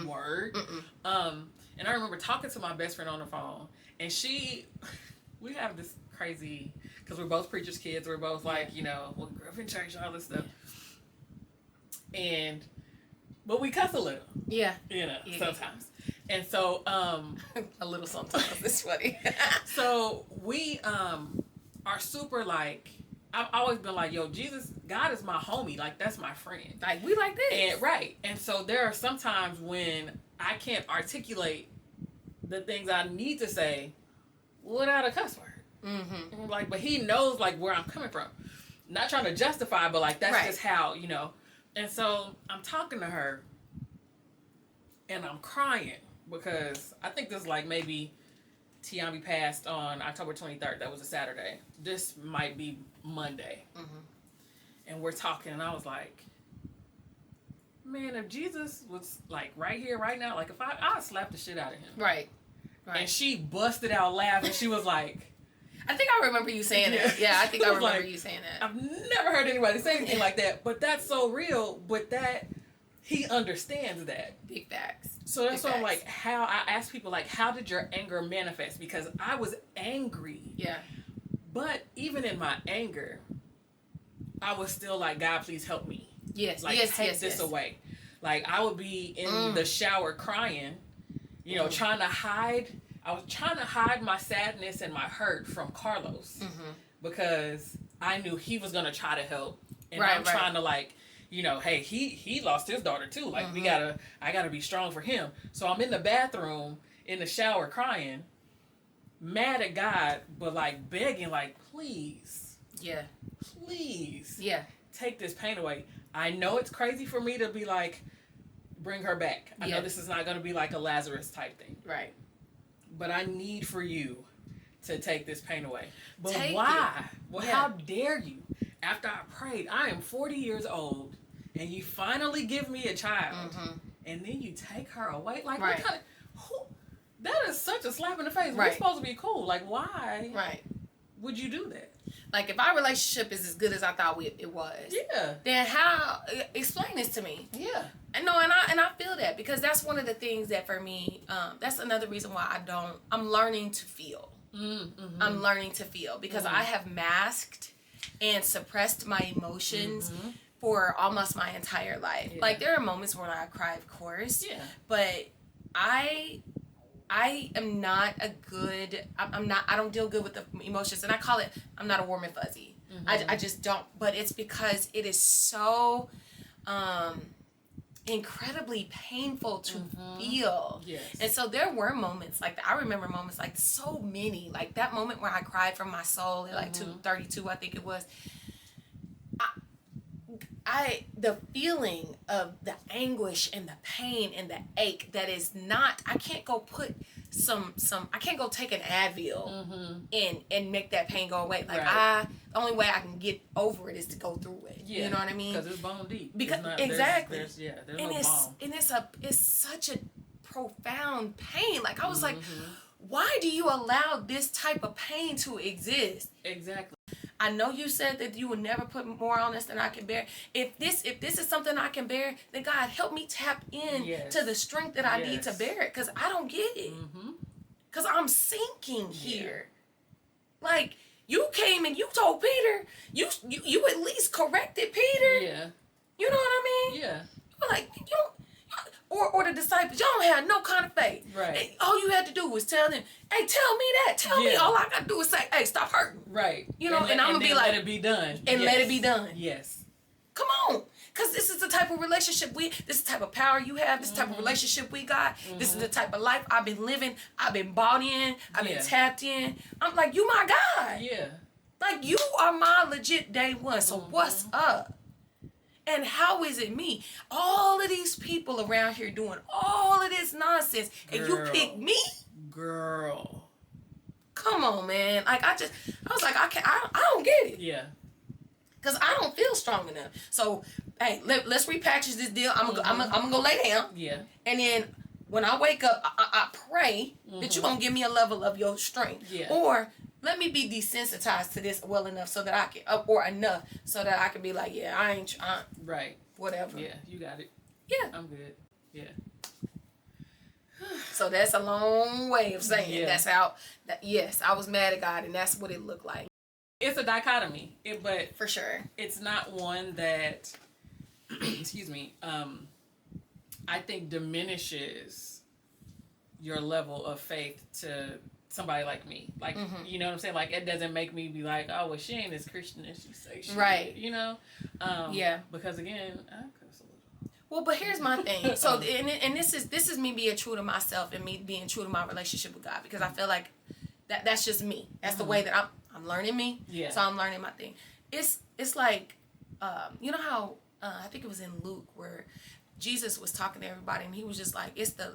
word. And I remember talking to my best friend on the phone, and we have this crazy, because we're both preachers' kids, we're both like, we grew up in church and all this stuff. But we cuss a little. Yeah. Sometimes. And so, a little sometimes. It's funny. So we are super like, I've always been like, yo, God is my homie. Like, that's my friend. Like, we like this. And right. And so there are some times when I can't articulate the things I need to say without a cuss word. Mm-hmm. Like, but he knows like where I'm coming from. Not trying to justify, but like that's just how, And so I'm talking to her and I'm crying because I think this like maybe Tiami passed on October 23rd. That was a Saturday. This might be Monday. Mm-hmm. And we're talking and I was like, man, if Jesus was like right here, right now, like if I'd slap the shit out of him. Right. And she busted out laughing. She was like, I think I remember you saying that. Yeah, I think I remember you saying that. I've never heard anybody say anything like that, but that's so real, but that he understands that. Big facts. So that's why I'm like, how I ask people like, how did your anger manifest? Because I was angry. Yeah. But even in my anger, I was still like, God, please help me. Yes. Like, take this away. Like, I would be in the shower crying, trying to hide. I was trying to hide my sadness and my hurt from Carlos because I knew he was going to try to help. And I'm trying to like, hey, he lost his daughter too. Like I gotta be strong for him. So I'm in the bathroom, in the shower crying, mad at God, but like begging like, please. Yeah. Please. Yeah. Take this pain away. I know it's crazy for me to be like, bring her back. I know this is not going to be like a Lazarus type thing. Right. But I need for you to take this pain away. But why? Well, how dare you? After I prayed, I am 40 years old, and you finally give me a child, and then you take her away? Like, what kind of... that is such a slap in the face. We're supposed to be cool. Like, why would you do that? Like, if our relationship is as good as I thought it was, then how? Explain this to me. Yeah. And I feel that because that's one of the things that for me, that's another reason why I'm learning to feel. Mm-hmm. I'm learning to feel because I have masked and suppressed my emotions for almost my entire life. Yeah. Like, there are moments when I cry, of course. Yeah. But I am not I don't deal good with the emotions. And I call it, I'm not a warm and fuzzy. Mm-hmm. I just don't. But it's because it is so incredibly painful to feel. Yes. And so there were moments like that. I remember moments like so many. Like that moment where I cried from my soul at like 2:32, I think it was. The feeling of the anguish and the pain and the ache that is not, I can't go put I can't go take an Advil and make that pain go away. Like the only way I can get over it is to go through it. Yeah. You know what I mean? Because it's bone deep. Because exactly. There's no bomb. And it's such a profound pain. Like I was like, why do you allow this type of pain to exist? Exactly. I know you said that you would never put more on this than I can bear. If this is something I can bear, then God help me tap in to the strength that I need to bear it, because I don't get it. Because I'm sinking here. Like, you came and you told Peter, you at least corrected Peter. Yeah. You know what I mean? Yeah. You were like, you don't. Or the disciples, y'all don't have no kind of faith. Right. And all you had to do was tell them, hey, tell me that. Tell me. All I got to do is say, hey, stop hurting. Right. You know, and I'm going to be like. Let it be done. And let it be done. Yes. Come on. Because this is the type of relationship this is the type of power you have. This type of relationship we got. This is the type of life I've been living. I've been bought in. I've been tapped in. I'm like, you my God. Yeah. Like, like, you are my legit day one. So what's up? And how is it me? All of these people around here doing all of this nonsense, and you pick me? Girl. Come on, man. Like, I was like, I don't get it. Yeah. Because I don't feel strong enough. So, hey, let's repackage this deal. I'm gonna go lay down. Yeah. And then when I wake up, I pray that you're going to give me a level of your strength. Yeah. Or let me be desensitized to this well enough so that I can, or enough so that I can be like, yeah, I ain't trying. Right. Whatever. Yeah, you got it. Yeah. I'm good. Yeah. So that's a long way of saying that's how, yes, I was mad at God, and that's what it looked like. It's a dichotomy, but for sure, it's not one that, excuse me, I think diminishes your level of faith to somebody like me. Like, you know what I'm saying? Like, it doesn't make me be like, oh, well, she ain't as Christian as she say she right. is, you know? Yeah. Because again, I cuss a little. Well, but here's my thing. So, and this is me being true to myself and me being true to my relationship with God, because I feel like that's just me. That's the way that I'm learning me. Yeah. So I'm learning my thing. It's like, you know how I think it was in Luke where Jesus was talking to everybody, and he was just like, it's the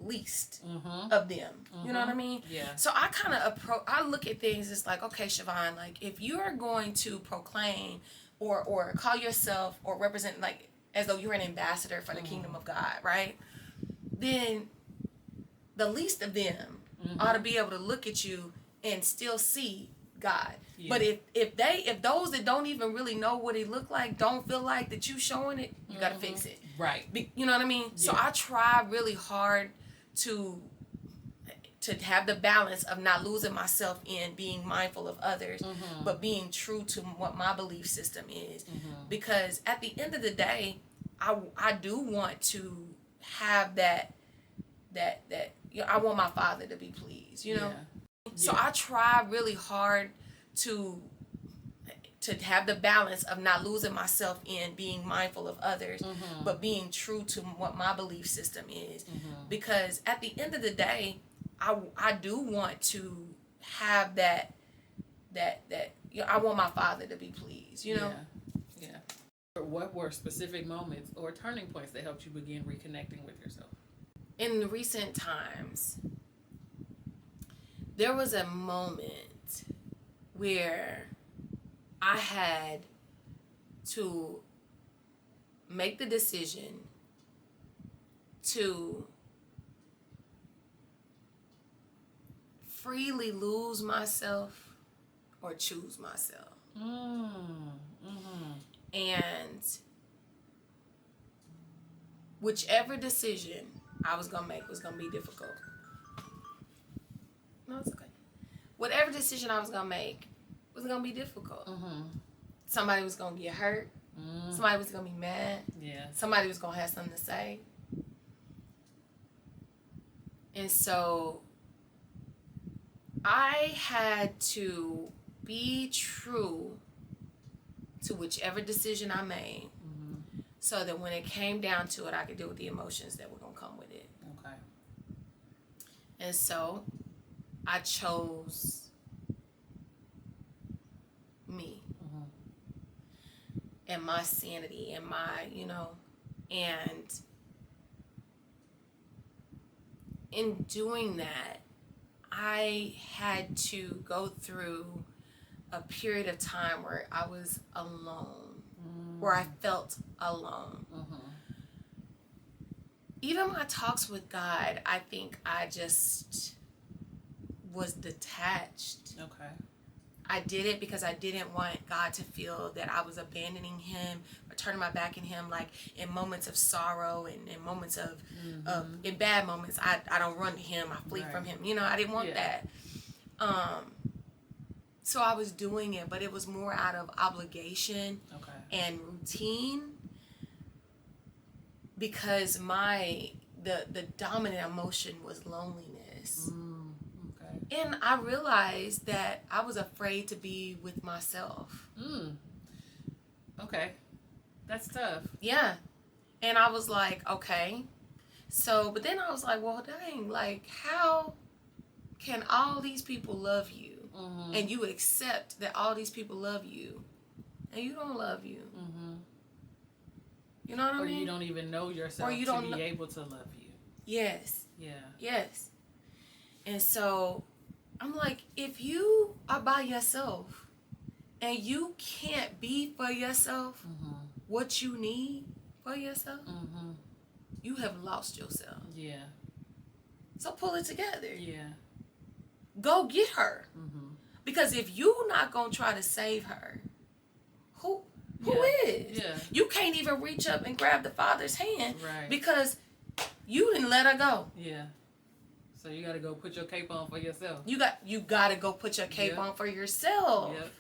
least of them. You know what I mean? Yeah. So I kind of I look at things. It's like, okay, Chivon, like, if you are going to proclaim or call yourself or represent, like, as though you're an ambassador for the kingdom of God, right? Then the least of them ought to be able to look at you and still see God. Yeah. But if those that don't even really know what he look like don't feel like that you showing it, you gotta fix it. Right. You know what I mean? Yeah. So I try really hard to have the balance of not losing myself in being mindful of others, but being true to what my belief system is. Because at the end of the day, I do want to have that you know, I want my Father to be pleased, you know? Yeah. So I try really hard to have the balance of not losing myself in being mindful of others, but being true to what my belief system is. Because at the end of the day, I do want to have that you know, I want my Father to be pleased, you know? Yeah. What were specific moments or turning points that helped you begin reconnecting with yourself? In recent times, there was a moment where I had to make the decision to freely lose myself or choose myself. And whichever decision I was going to make was going to be difficult. No, it's okay. Whatever decision I was going to make was going to be difficult. Somebody was going to get hurt. Somebody was going to be mad. Yeah. Somebody was going to have something to say. And so I had to be true to whichever decision I made, so that when it came down to it, I could deal with the emotions that were going to come with it. Okay. And so I chose me and my sanity and my, you know, and in doing that, I had to go through a period of time where I was alone, where I felt alone. Even my talks with God, I think I just was detached. Okay. I did it because I didn't want God to feel that I was abandoning him or turning my back on him. Like in moments of sorrow and in moments of in bad moments, I don't run to him. I flee from him. You know, I didn't want that. So I was doing it, but it was more out of obligation and routine, because the dominant emotion was loneliness. And I realized that I was afraid to be with myself. Okay. That's tough. Yeah. And I was like, okay. So, but then I was like, well, dang, like, how can all these people love you and you accept that all these people love you, and you don't love you. You know what I mean? Or you don't even know yourself or you don't be able to love you. Yes. Yeah. Yes. And so I'm like, if you are by yourself and you can't be for yourself what you need for yourself, you have lost yourself. Yeah. So pull it together. Yeah. Go get her. Because if you're not going to try to save her, who is? Yeah. You can't even reach up and grab the Father's hand. Right. Because you didn't let her go. Yeah. So you got to go put your cape on for yourself. You got to go put your cape on for yourself. Yep.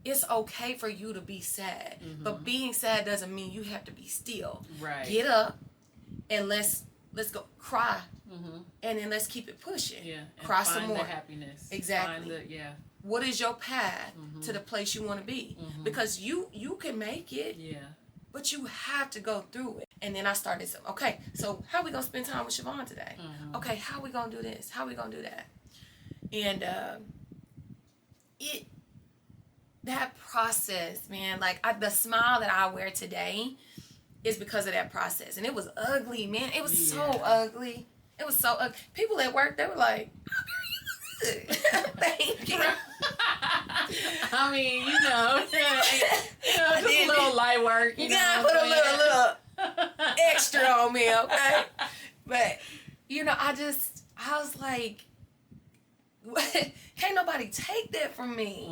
It's okay for you to be sad. But being sad doesn't mean you have to be still. Right. Get up and let's go cry. And then let's keep it pushing. Yeah. And cry find some more. The happiness. Exactly. What is your path to the place you want to be? Because you can make it. Yeah. But you have to go through it. And then I started saying, okay, so how are we going to spend time with Chivon today? Okay, how are we going to do this? How are we going to do that? And that process, man, like the smile that I wear today is because of that process. And it was ugly, man. It was so ugly. It was so ugly. People at work, they were like, oh, girl, you look good. Thank you. I mean, just a little light work. You gotta put a little extra on me, okay? But, I was like, can't nobody take that from me.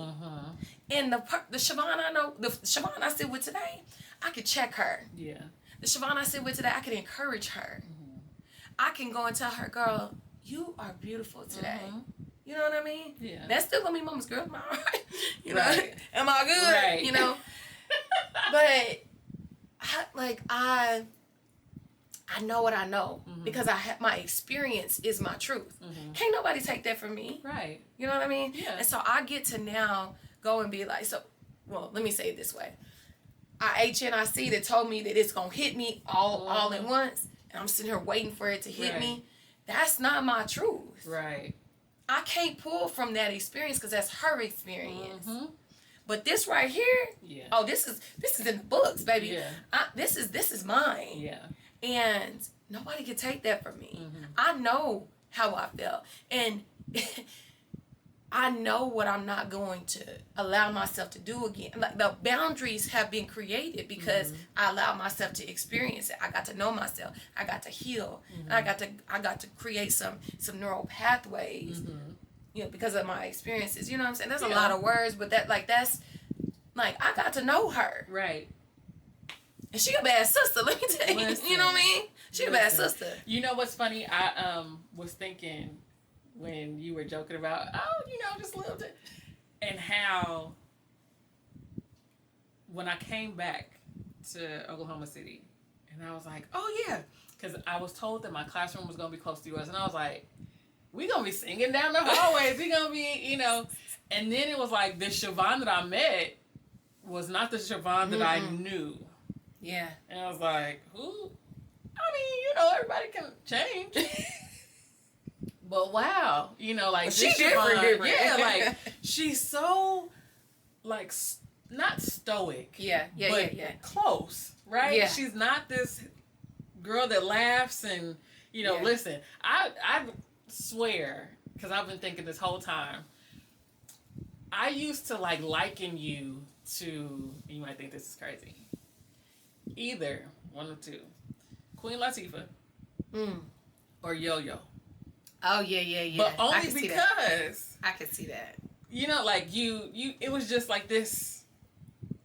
And the Chivon I know, the Chivon I sit with today, I could check her. Yeah. The Chivon I sit with today, I could encourage her. I can go and tell her, girl, you are beautiful today. You know what I mean? Yeah. That's still gonna be mama's girl. Am I all right? You know? Right. Am I good? Right. But I know what I know because my experience is my truth. Can't nobody take that from me. Right. You know what I mean? Yeah. And so I get to now go and be like, let me say it this way. HNIC that told me that it's gonna hit me all at once, and I'm sitting here waiting for it to hit me. That's not my truth. Right. I can't pull from that experience because that's her experience. But this right here, this is in the books, baby. Yeah. This is mine. Yeah. And nobody can take that from me. I know how I felt, and I know what I'm not going to allow myself to do again. Like the boundaries have been created because I allowed myself to experience it. I got to know myself. I got to heal. And I got to create some neural pathways. Because of my experiences. You know what I'm saying? There's a lot of words, but that's I got to know her. Right. And she a bad sister, let me tell you. You know what I mean? She a bad sister. You know what's funny? I was thinking when you were joking about, just a little bit. And how when I came back to Oklahoma City, and I was like, oh yeah, because I was told that my classroom was going to be close to yours, and I was like, we going to be singing down the hallways, we going to be, and then it was like, this Chivon that I met was not the Chivon that I knew. Yeah. And I was like, who? I mean, everybody can change. But wow, she's different. Yeah, she's so, not stoic. But close, right? Yeah. She's not this girl that laughs and, listen, I swear, because I've been thinking this whole time, I used to, liken you to, you might think this is crazy, either one of two, Queen Latifah or Yo-Yo. Oh, yeah. But only because I could see that. You it was just like this.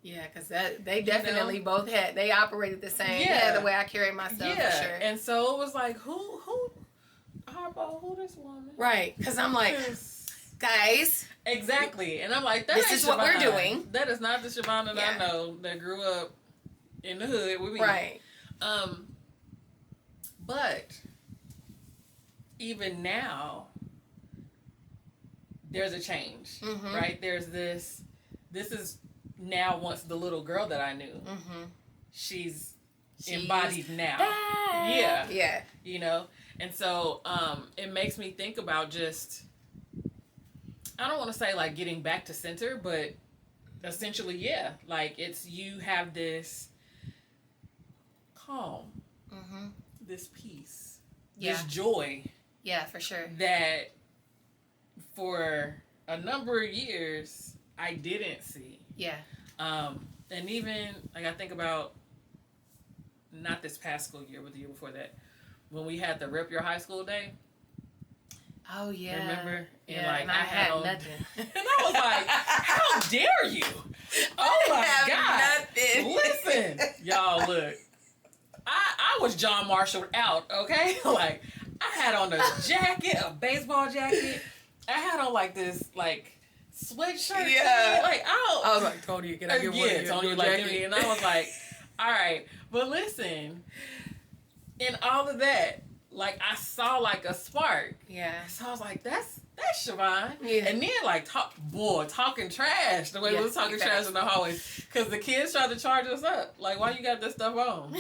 Yeah, because they definitely both they operated the same. Yeah, the way I carry myself, for sure. And so it was like, who this woman? Right, because I'm like, guys. Exactly. And I'm like, this is what we're doing. That is not the Chivon that I know that grew up in the hood with me. Right. But even now, there's a change, right? There's this is now once the little girl that I knew. She's embodied now. Back. Yeah. And so it makes me think about just, I don't want to say like getting back to center, but essentially, yeah. Like it's you have this calm, this peace, this joy. Yeah, for sure. That for a number of years I didn't see. Yeah. And even like I think about not this past school year, but the year before that, when we had the Rep Your High School Day. Oh yeah. Remember? And like and I had nothing. And I was like, how dare you? Oh my God. Nothing. Listen, y'all, look. I was John Marshall out, okay? Like I had on a jacket, a baseball jacket. I had on like this like sweatshirt. Yeah. Like I was like, Tony, can I get one of Tony, your like, jacket? and I was like, all right. But listen, in all of that, like I saw like a spark. Yeah. So I was like, that's Chivon. Yeah. And then like talking trash the way we was talking trash in the hallways, because the kids tried to charge us up. Like, why you got this stuff on?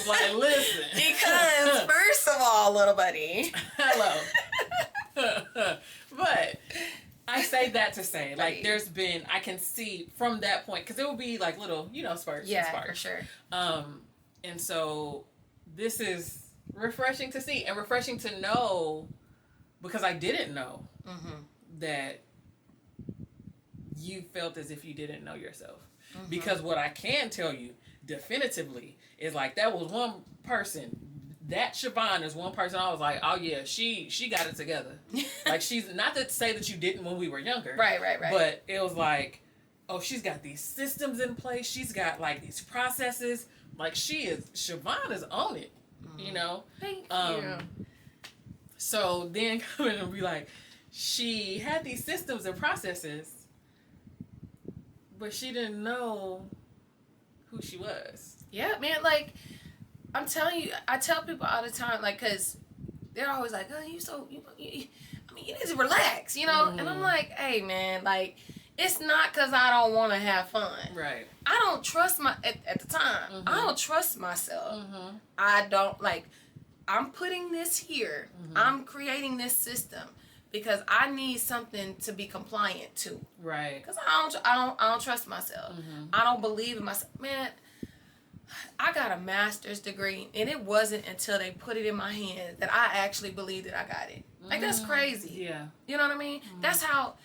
Like, listen. Because first of all, little buddy. Hello. But I say that to say, like, there's been, I can see from that point, because it will be like little, spurts. Yeah, and sparks. for sure. And so this is refreshing to see and refreshing to know, because I didn't know that you felt as if you didn't know yourself. Because what I can tell you definitively is like that was one person. That Chivon is one person I was like, oh yeah, she got it together. Like she's not to say that you didn't when we were younger. Right. But it was like, oh, she's got these systems in place. She's got like these processes. Like Chivon is on it. Thank you. So then coming and be like, she had these systems and processes, but she didn't know who she was. Yeah, man, like, I'm telling you, I tell people all the time, like, because they're always like, oh, you need to relax, And I'm like, hey, man, like, it's not because I don't want to have fun. Right. I don't trust at the time, I don't trust myself. I don't, like, I'm putting this here. I'm creating this system because I need something to be compliant to. Right. Because I don't trust myself. I don't believe in myself. Man, I got a master's degree, and it wasn't until they put it in my hand that I actually believed that I got it. Like, that's crazy. Yeah. You know what I mean? That's how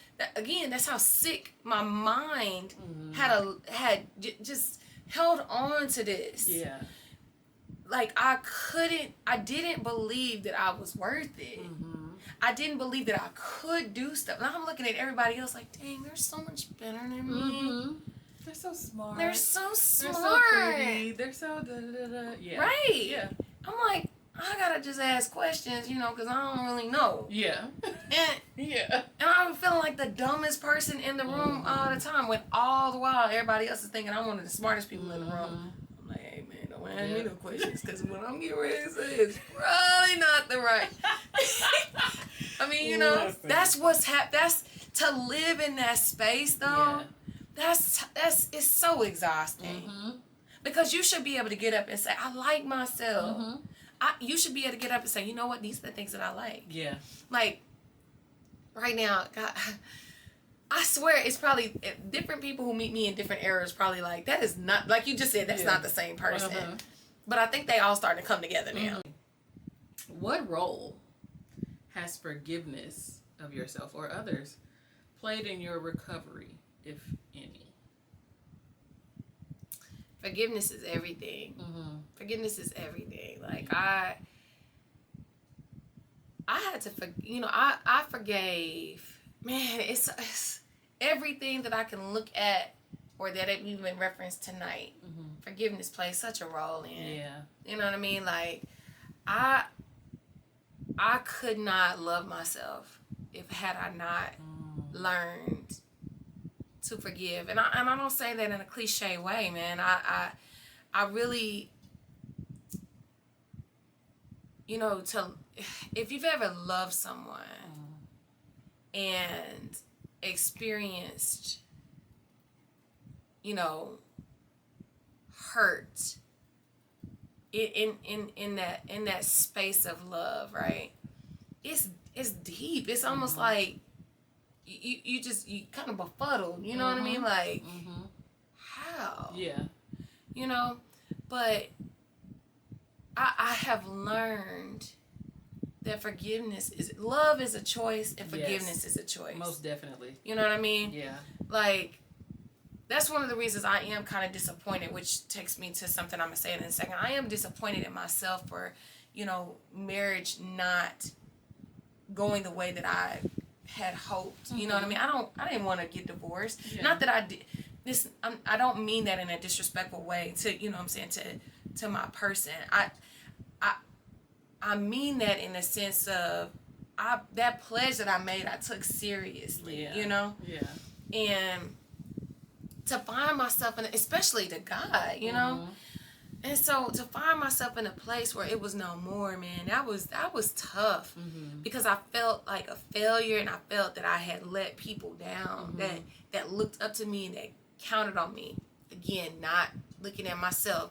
sick my mind had just held on to this. Yeah. Like, I didn't believe that I was worth it. I didn't believe that I could do stuff. Now I'm looking at everybody else like, dang, they're so much better than me. They're so smart. They're so smart. They're so pretty. They're so da-da-da-da. Yeah. Right. Yeah. I'm like, I gotta just ask questions, because I don't really know. Yeah. And I'm feeling like the dumbest person in the room all the time, when all the while everybody else is thinking I'm one of the smartest people in the room. I'm like, hey man, don't ask me no questions, because what I'm getting ready to say is probably not the right. I mean, Listen. that's what's that's to live in that space though. Yeah. It's so exhausting. Because you should be able to get up and say, I like myself. You should be able to get up and say, you know what, these are the things that I like. Yeah. Like, right now, God, I swear it's probably different people who meet me in different eras probably like, that is not, like you just said, that's not the same person. But I think they all starting to come together now. What role has forgiveness of yourself or others played in your recovery, if any? Forgiveness is everything. Forgiveness is everything. Like, I had to, I forgave. Man, it's everything that I can look at or that it even referenced tonight. Forgiveness plays such a role in it. Yeah. You know what I mean? Like, I could not love myself had I not learned to forgive. And I don't say that in a cliche way, man. I really, if you've ever loved someone and experienced, hurt in that space of love, right? It's it's deep. It's almost like you kind of befuddled. You know what I mean? Like, how? Yeah. You know, but I have learned that love is a choice and forgiveness is a choice. Most definitely. You know what I mean? Yeah. Like, that's one of the reasons I am kind of disappointed, which takes me to something I'm going to say in a second. I am disappointed in myself for, marriage not going the way that I had hoped. You know what I mean? I didn't want to get divorced. Yeah. Not that I did. I don't mean that in a disrespectful way to, to my person. I mean that in the sense of that pledge that I made, I took seriously, Yeah. And to find myself especially to God, and so to find myself in a place where it was no more, man, that was tough, because I felt like a failure, and I felt that I had let people down that looked up to me and that counted on me. Again, not looking at myself,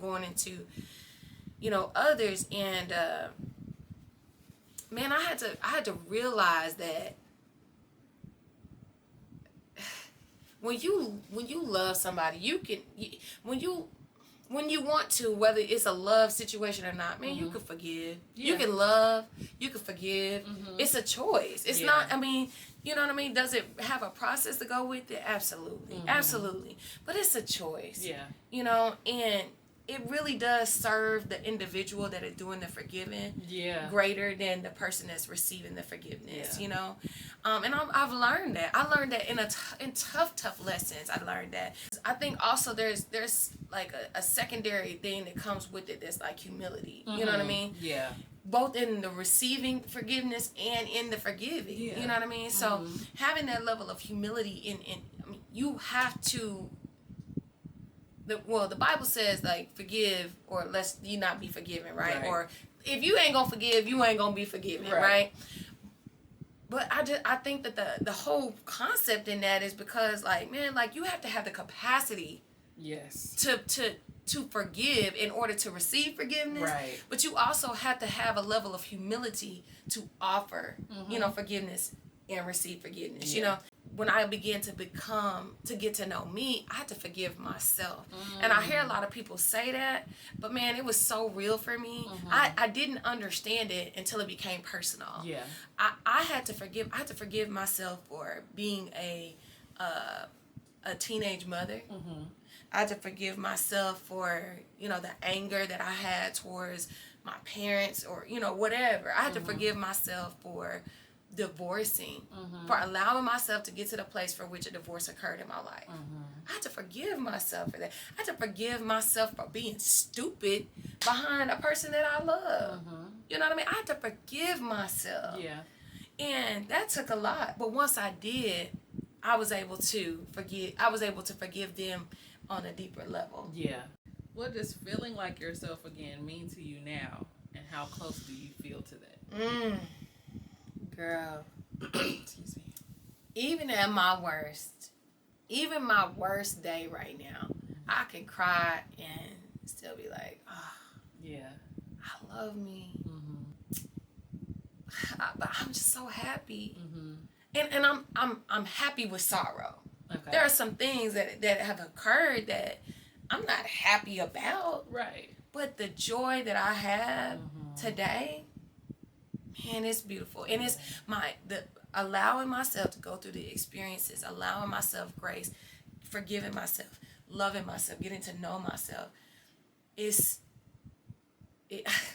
going into others, and man, I had to realize that when you love somebody, when you want to, whether it's a love situation or not, man, you can forgive. Yeah. You can love. You can forgive. It's a choice. It's not. I mean, you know what I mean? Does it have a process to go with it? Absolutely, absolutely. But it's a choice. Yeah. And it really does serve the individual that is doing the forgiving greater than the person that's receiving the forgiveness, and I've learned that. I learned that in tough lessons. I learned that. I think also there's like a secondary thing that comes with it that's like humility. You know what I mean? Yeah. Both in the receiving forgiveness and in the forgiving. Yeah. You know what I mean? So having that level of humility you have to. The Bible says, like, forgive or lest you not be forgiven, right? Or if you ain't gonna forgive, you ain't gonna be forgiven, right? But I think that the whole concept in that is because, like, man, like, you have to have the capacity to forgive in order to receive forgiveness. Right. But you also have to have a level of humility to offer, forgiveness and receive forgiveness. Yeah. When I began to get to know me, I had to forgive myself. And I hear a lot of people say that, but man, it was so real for me. I didn't understand it until it became personal. Yeah. I had to forgive myself for being a teenage mother. I had to forgive myself for, the anger that I had towards my parents or, whatever. I had to forgive myself for divorcing, for allowing myself to get to the place for which a divorce occurred in my life. I had to forgive myself for that. I had to forgive myself for being stupid behind a person that I love. You know what I mean? I had to forgive myself. Yeah. And that took a lot. But once I did, I was able to forgive them on a deeper level. Yeah. What does feeling like yourself again mean to you now? And how close do you feel to that? Girl, excuse me. Even at my worst day right now, I can cry and still be like, I love me. But I'm just so happy, and I'm happy with sorrow. Okay. There are some things that have occurred that I'm not happy about. Right. But the joy that I have today, man, it's beautiful. And it's allowing myself to go through the experiences, allowing myself grace, forgiving myself, loving myself, getting to know myself.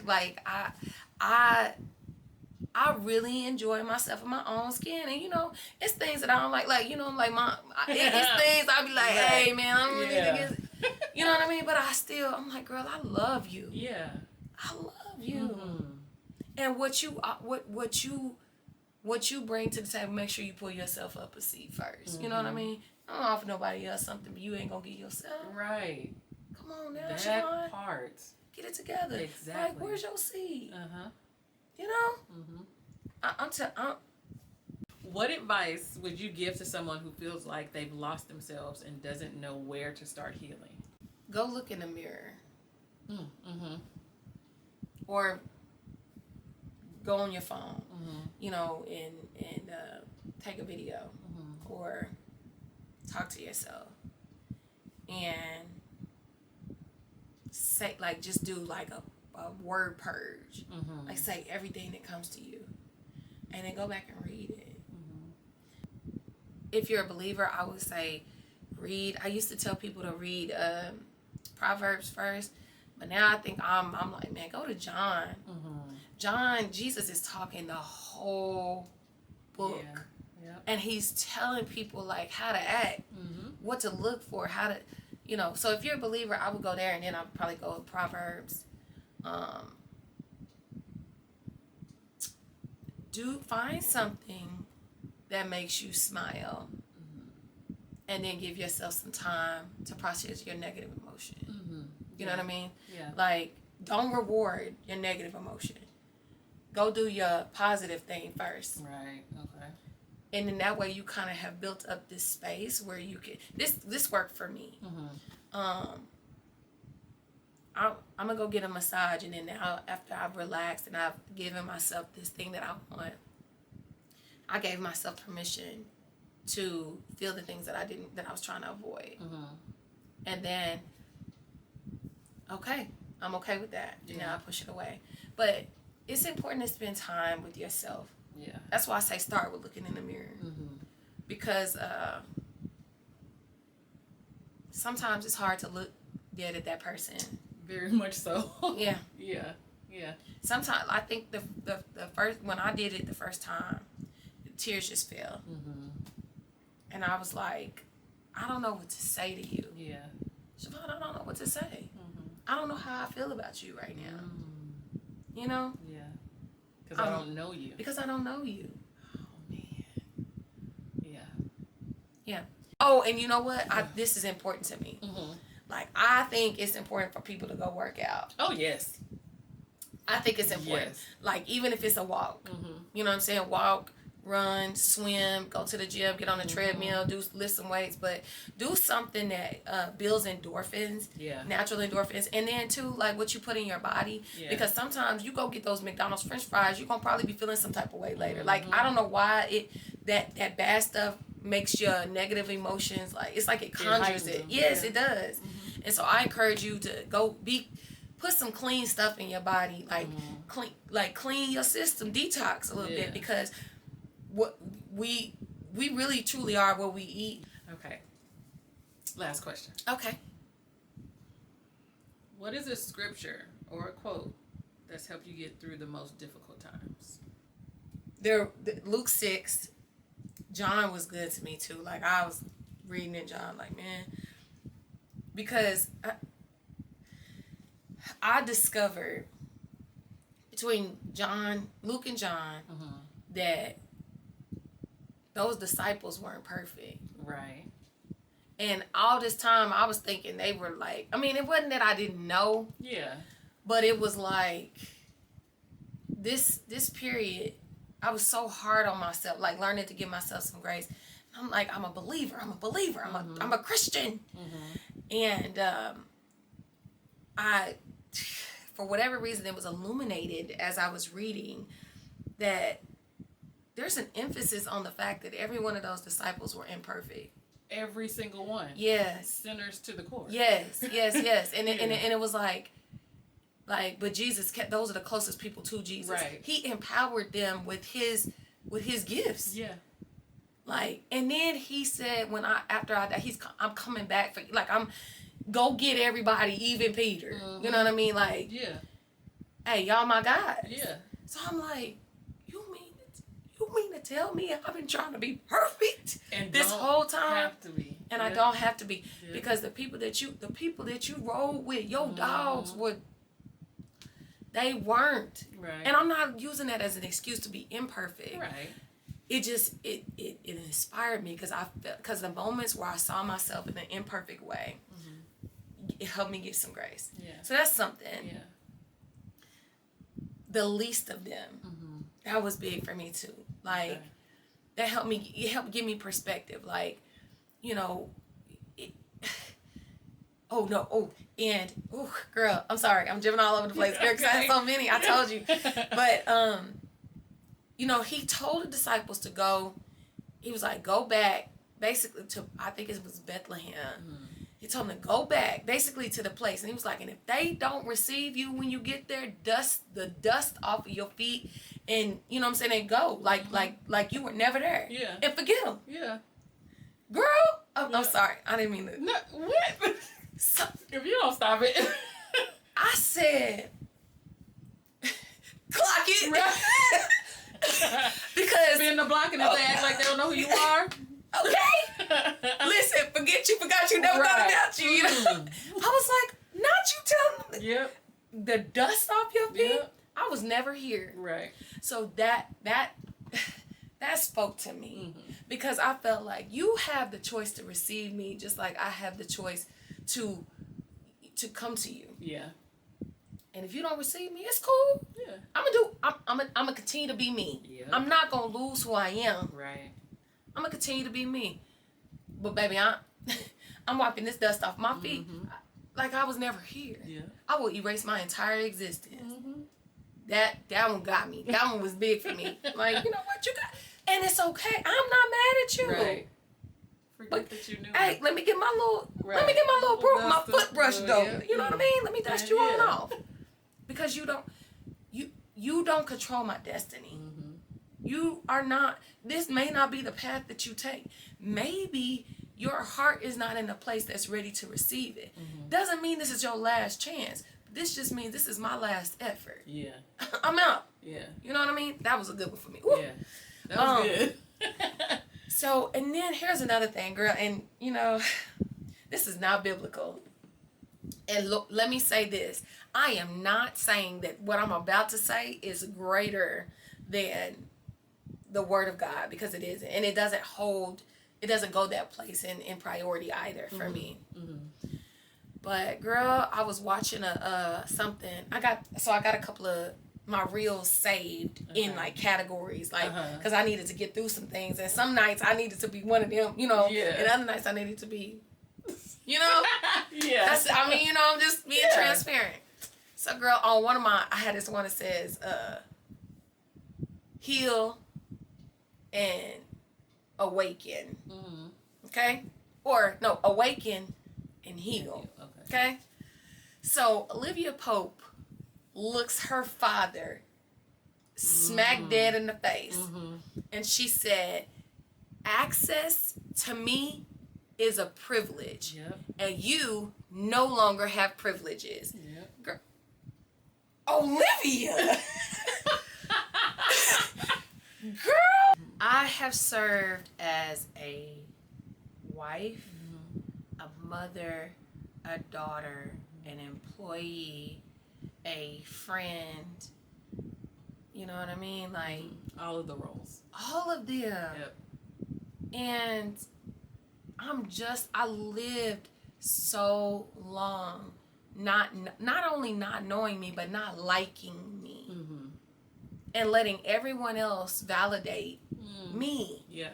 Like I really enjoy myself in my own skin. And it's things that I don't like it's things I'll be like, hey man, I don't really think it's, you know what I mean? But I'm like, girl, I love you. Yeah. I love you. And what you bring to the table, make sure you pull yourself up a seat first. You know what I mean? I don't offer nobody else something, but you ain't gonna give yourself. Right. Come on now, Chivon. Part. Get it together. Exactly. Like, where's your seat? What advice would you give to someone who feels like they've lost themselves and doesn't know where to start healing? Go look in the mirror. Or go on your phone, you know, and take a video or talk to yourself and say, like, just do like a word purge, like say everything that comes to you, and then go back and read it. If you're a believer, I would say read. I used to tell people to read Proverbs first, but now I think I'm like, man, go to John. John, Jesus is talking the whole book. Yeah. Yep. And he's telling people like how to act, what to look for, how to, you know. So if you're a believer, I would go there, and then I'll probably go with Proverbs. Do find something that makes you smile, and then give yourself some time to process your negative emotion. You know what I mean? Yeah. Like, don't reward your negative emotion. Go do your positive thing first. Right. Okay. And then that way you kind of have built up this space where you can. This worked for me. I'm gonna go get a massage, and then now after I've relaxed and I've given myself this thing that I want, I gave myself permission to feel the things that I was trying to avoid. And then, okay, I'm okay with that. Yeah. Now I push it away. But it's important to spend time with yourself. Yeah. That's why I say start with looking in the mirror. Because sometimes it's hard to look dead at that person. Very much so. Yeah. Yeah. Yeah. Sometimes I think the first, when I did it the first time, the tears just fell. And I was like, I don't know what to say to you. Yeah. Chivon, I don't know what to say. I don't know how I feel about you right now. You know? Yeah. Because I don't know you. Because I don't know you. Oh, man. Yeah. Yeah. Oh, and you know what? This is important to me. Like, I think it's important for people to go work out. Oh, yes. I think it's important. Yes. Like, even if it's a walk. You know what I'm saying? Walk, run, swim, go to the gym, get on the treadmill, lift some weights, but do something that builds endorphins, natural endorphins, and then too, like what you put in your body, because sometimes you go get those McDonald's French fries, you're gonna probably be feeling some type of way later. Like, I don't know why that bad stuff makes your negative emotions, like, it's like it conjures it. Yes, it does. And so I encourage you to go put some clean stuff in your body, like clean your system, detox a little bit, because what we really truly are what we eat. Okay. Last question. Okay. What is a scripture or a quote that's helped you get through the most difficult times? Luke 6. John was good to me too. Like, I was reading in John, like, man, because I discovered between Luke and John, that those disciples weren't perfect. Right. And all this time I was thinking they were like, I mean, it wasn't that I didn't know. Yeah. But it was like this period, I was so hard on myself, like learning to give myself some grace. I'm like, I'm a believer. I'm a Christian. And I, for whatever reason, it was illuminated as I was reading that there's an emphasis on the fact that every one of those disciples were imperfect. Every single one. Yes. Sinners to the core. Yes. And it was like, but Jesus kept, those are the closest people to Jesus. Right. He empowered them with his gifts. Yeah. Like, and then he said, after I die, I'm coming back for you. Like, go get everybody, even Peter. You know what I mean? Like, hey, y'all my guys. Yeah. So I'm like, you mean to tell me I've been trying to be perfect and this whole time? Have to be. And I don't have to be, because the people that you roll with, your dogs they weren't. Right. And I'm not using that as an excuse to be imperfect. Right. It just it inspired me, because the moments where I saw myself in an imperfect way, it helped me get some grace. Yeah. So that's something. Yeah. The least of them, that was big for me too. Like, that helped me. It helped give me perspective. Like, you know. Girl, I'm sorry, I'm jumping all over the place. Because I have so many. I told you, but he told the disciples to go. He was like, go back, basically to, I think it was Bethlehem. Mm-hmm. He told them to go back, basically to the place. And he was like, and if they don't receive you when you get there, dust the dust off of your feet, and you know what I'm saying, and go like you were never there. Yeah. And forget them. Yeah. Girl, I'm sorry, I didn't mean to. No, what? So, if you don't stop it, I said, clock it. Right. Because being the block and if they act like they don't know who you are. Okay. Listen, forgot you, never thought about you. You know? I was like, not you telling them. Yep. The dust off your feet. Yep. I was never here. Right. So that spoke to me, because I felt like you have the choice to receive me, just like I have the choice to come to you. Yeah. And if you don't receive me, it's cool. Yeah. I'm gonna continue to be me. Yep. I'm not gonna lose who I am. Right. I'm gonna continue to be me. But baby, I'm wiping this dust off my feet. Like I was never here. Yeah. I will erase my entire existence. That one got me. That one was big for me. Like, you know what, you got, and it's okay. I'm not mad at you. Right. Forget that you knew. Hey, let me get my little broom, my foot brush though. Yeah. You know what I mean? Let me dust you on off. Because you don't control my destiny. You are not, this may not be the path that you take. Maybe your heart is not in a place that's ready to receive it. Doesn't mean this is your last chance. This just means this is my last effort. Yeah. I'm out. Yeah. You know what I mean? That was a good one for me. Ooh. Yeah. That was good. So, and then here's another thing, girl, and this is not biblical. And look, let me say this. I am not saying that what I'm about to say is greater than the word of God, because it isn't. And it doesn't go that place in priority either for me. But girl, I was watching something. I got a couple of my reels saved in like categories, like because I needed to get through some things, and some nights I needed to be one of them, and other nights I needed to be, yeah. I'm just being transparent. So girl, on one of I had this one that says heal and awaken. Okay? Or no, awaken and heal. Okay? So Olivia Pope looks her father smack dead in the face. And she said, access to me is a privilege. And you no longer have privileges. Girl, Olivia! Girl! I have served as a wife, a mother, a daughter, an employee, a friend. You know what I mean? Like all of the roles. All of them. Yep. And I lived so long not only not knowing me, but not liking me. And letting everyone else validate me. Yeah.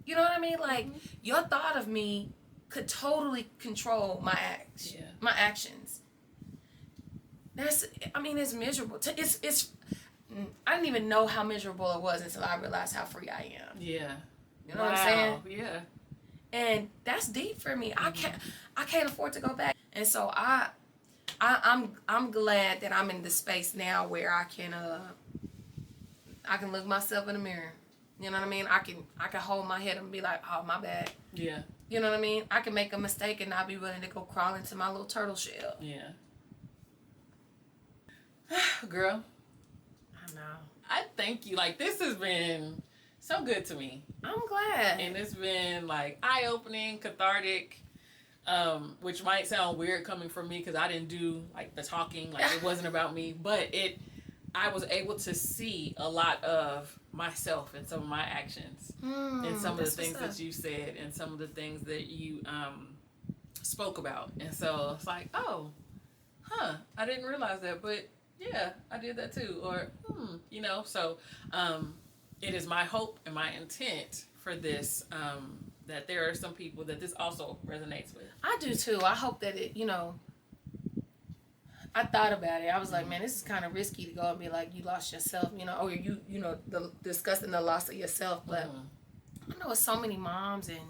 You know what I mean? Like your thought of me could totally control my actions. It's miserable. It's I didn't even know how miserable it was until I realized how free I am. Yeah. You know what I'm saying? Yeah. And that's deep for me. I can't afford to go back. And so I'm glad that I'm in the space now where I can look myself in the mirror. You know what I mean? I can hold my head and be like, oh, my bad. Yeah. You know what I mean? I can make a mistake and not be willing to go crawl into my little turtle shell. Yeah. Girl. I know. I thank you. Like, this has been so good to me. I'm glad. And it's been, like, eye-opening, cathartic, which might sound weird coming from me because I didn't do, like, the talking. Like, it wasn't about me. But I was able to see a lot of myself in some of my actions and some of the things that you said and some of the things that you spoke about. And so it's like, oh, I didn't realize that, but yeah, I did that too. Or, so it is my hope and my intent for this, that there are some people that this also resonates with. I do too. I hope that I thought about it. I was like, man, this is kind of risky to go and be like, you lost yourself, or discussing the loss of yourself. But I know it's so many moms and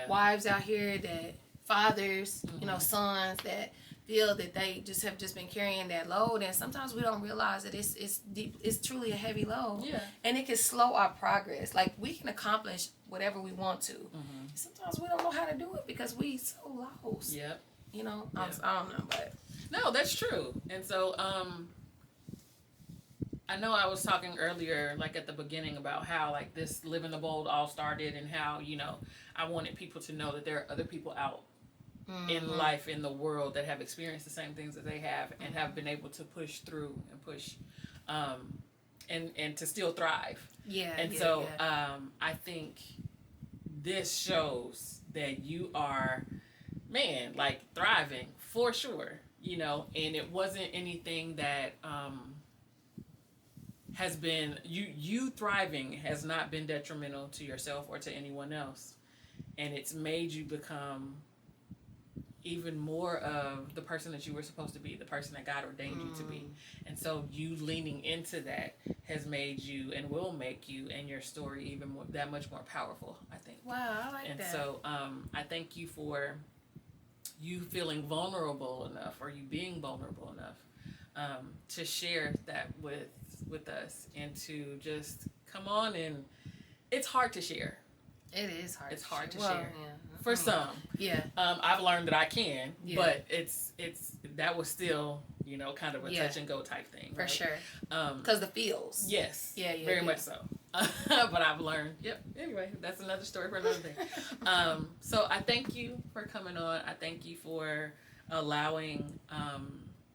wives out here that fathers, sons that feel that they have just been carrying that load, and sometimes we don't realize that it's deep, it's truly a heavy load, and it can slow our progress. Like, we can accomplish whatever we want to. Sometimes we don't know how to do it because we so lost. Yep. I don't know, but no, that's true. And so I know I was talking earlier, like at the beginning, about how like this Living the Bold all started, and how I wanted people to know that there are other people out in life, in the world, that have experienced the same things that they have, and have been able to push through and push and to still thrive. I think this shows that you are, man, like thriving for sure, and it wasn't anything that has been, you thriving has not been detrimental to yourself or to anyone else, and it's made you become even more of the person that you were supposed to be, the person that God ordained you to be. And so you leaning into that has made you, and will make you and your story even more, that much more powerful, I think. Wow, I like that. And so I thank you for you feeling vulnerable enough, or you being vulnerable enough to share that with us, and to just come on. And it's hard to share. It is hard. It's hard to share. share. For some. Yeah. I've learned that I can, but it's that was still, kind of a touch and go type thing. For right? sure. Because the feels. Yes. Very much so. But I've learned. Yep. Anyway, that's another story for another day. So I thank you for coming on. I thank you for allowing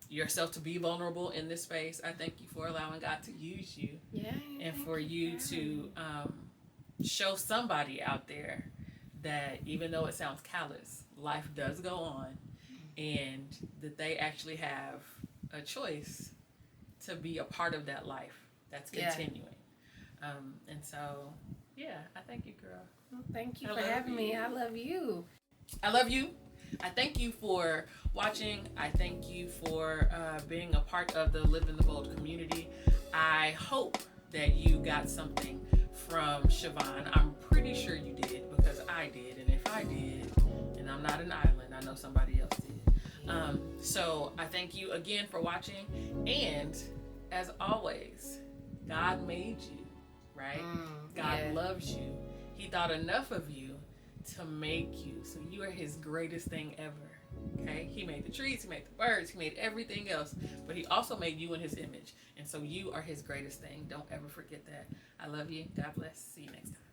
yourself to be vulnerable in this space. I thank you for allowing God to use you. Yeah. And for you to show somebody out there that even though it sounds callous, life does go on, and that they actually have a choice to be a part of that life that's continuing. And so, I thank you, girl. Well, thank you for having me. I love you. I love you. I thank you for watching. I thank you for being a part of the Live in the Bold community. I hope that you got something from Chivon. I'm pretty sure you did, because I did. And if I did, and I'm not an island, I know somebody else did. So I thank you again for watching. And as always, God made you, right? God loves you. He thought enough of you to make you. So you are his greatest thing ever. Okay? He made the trees, he made the birds, he made everything else, but he also made you in his image. And so you are his greatest thing. Don't ever forget that. I love you. God bless. See you next time.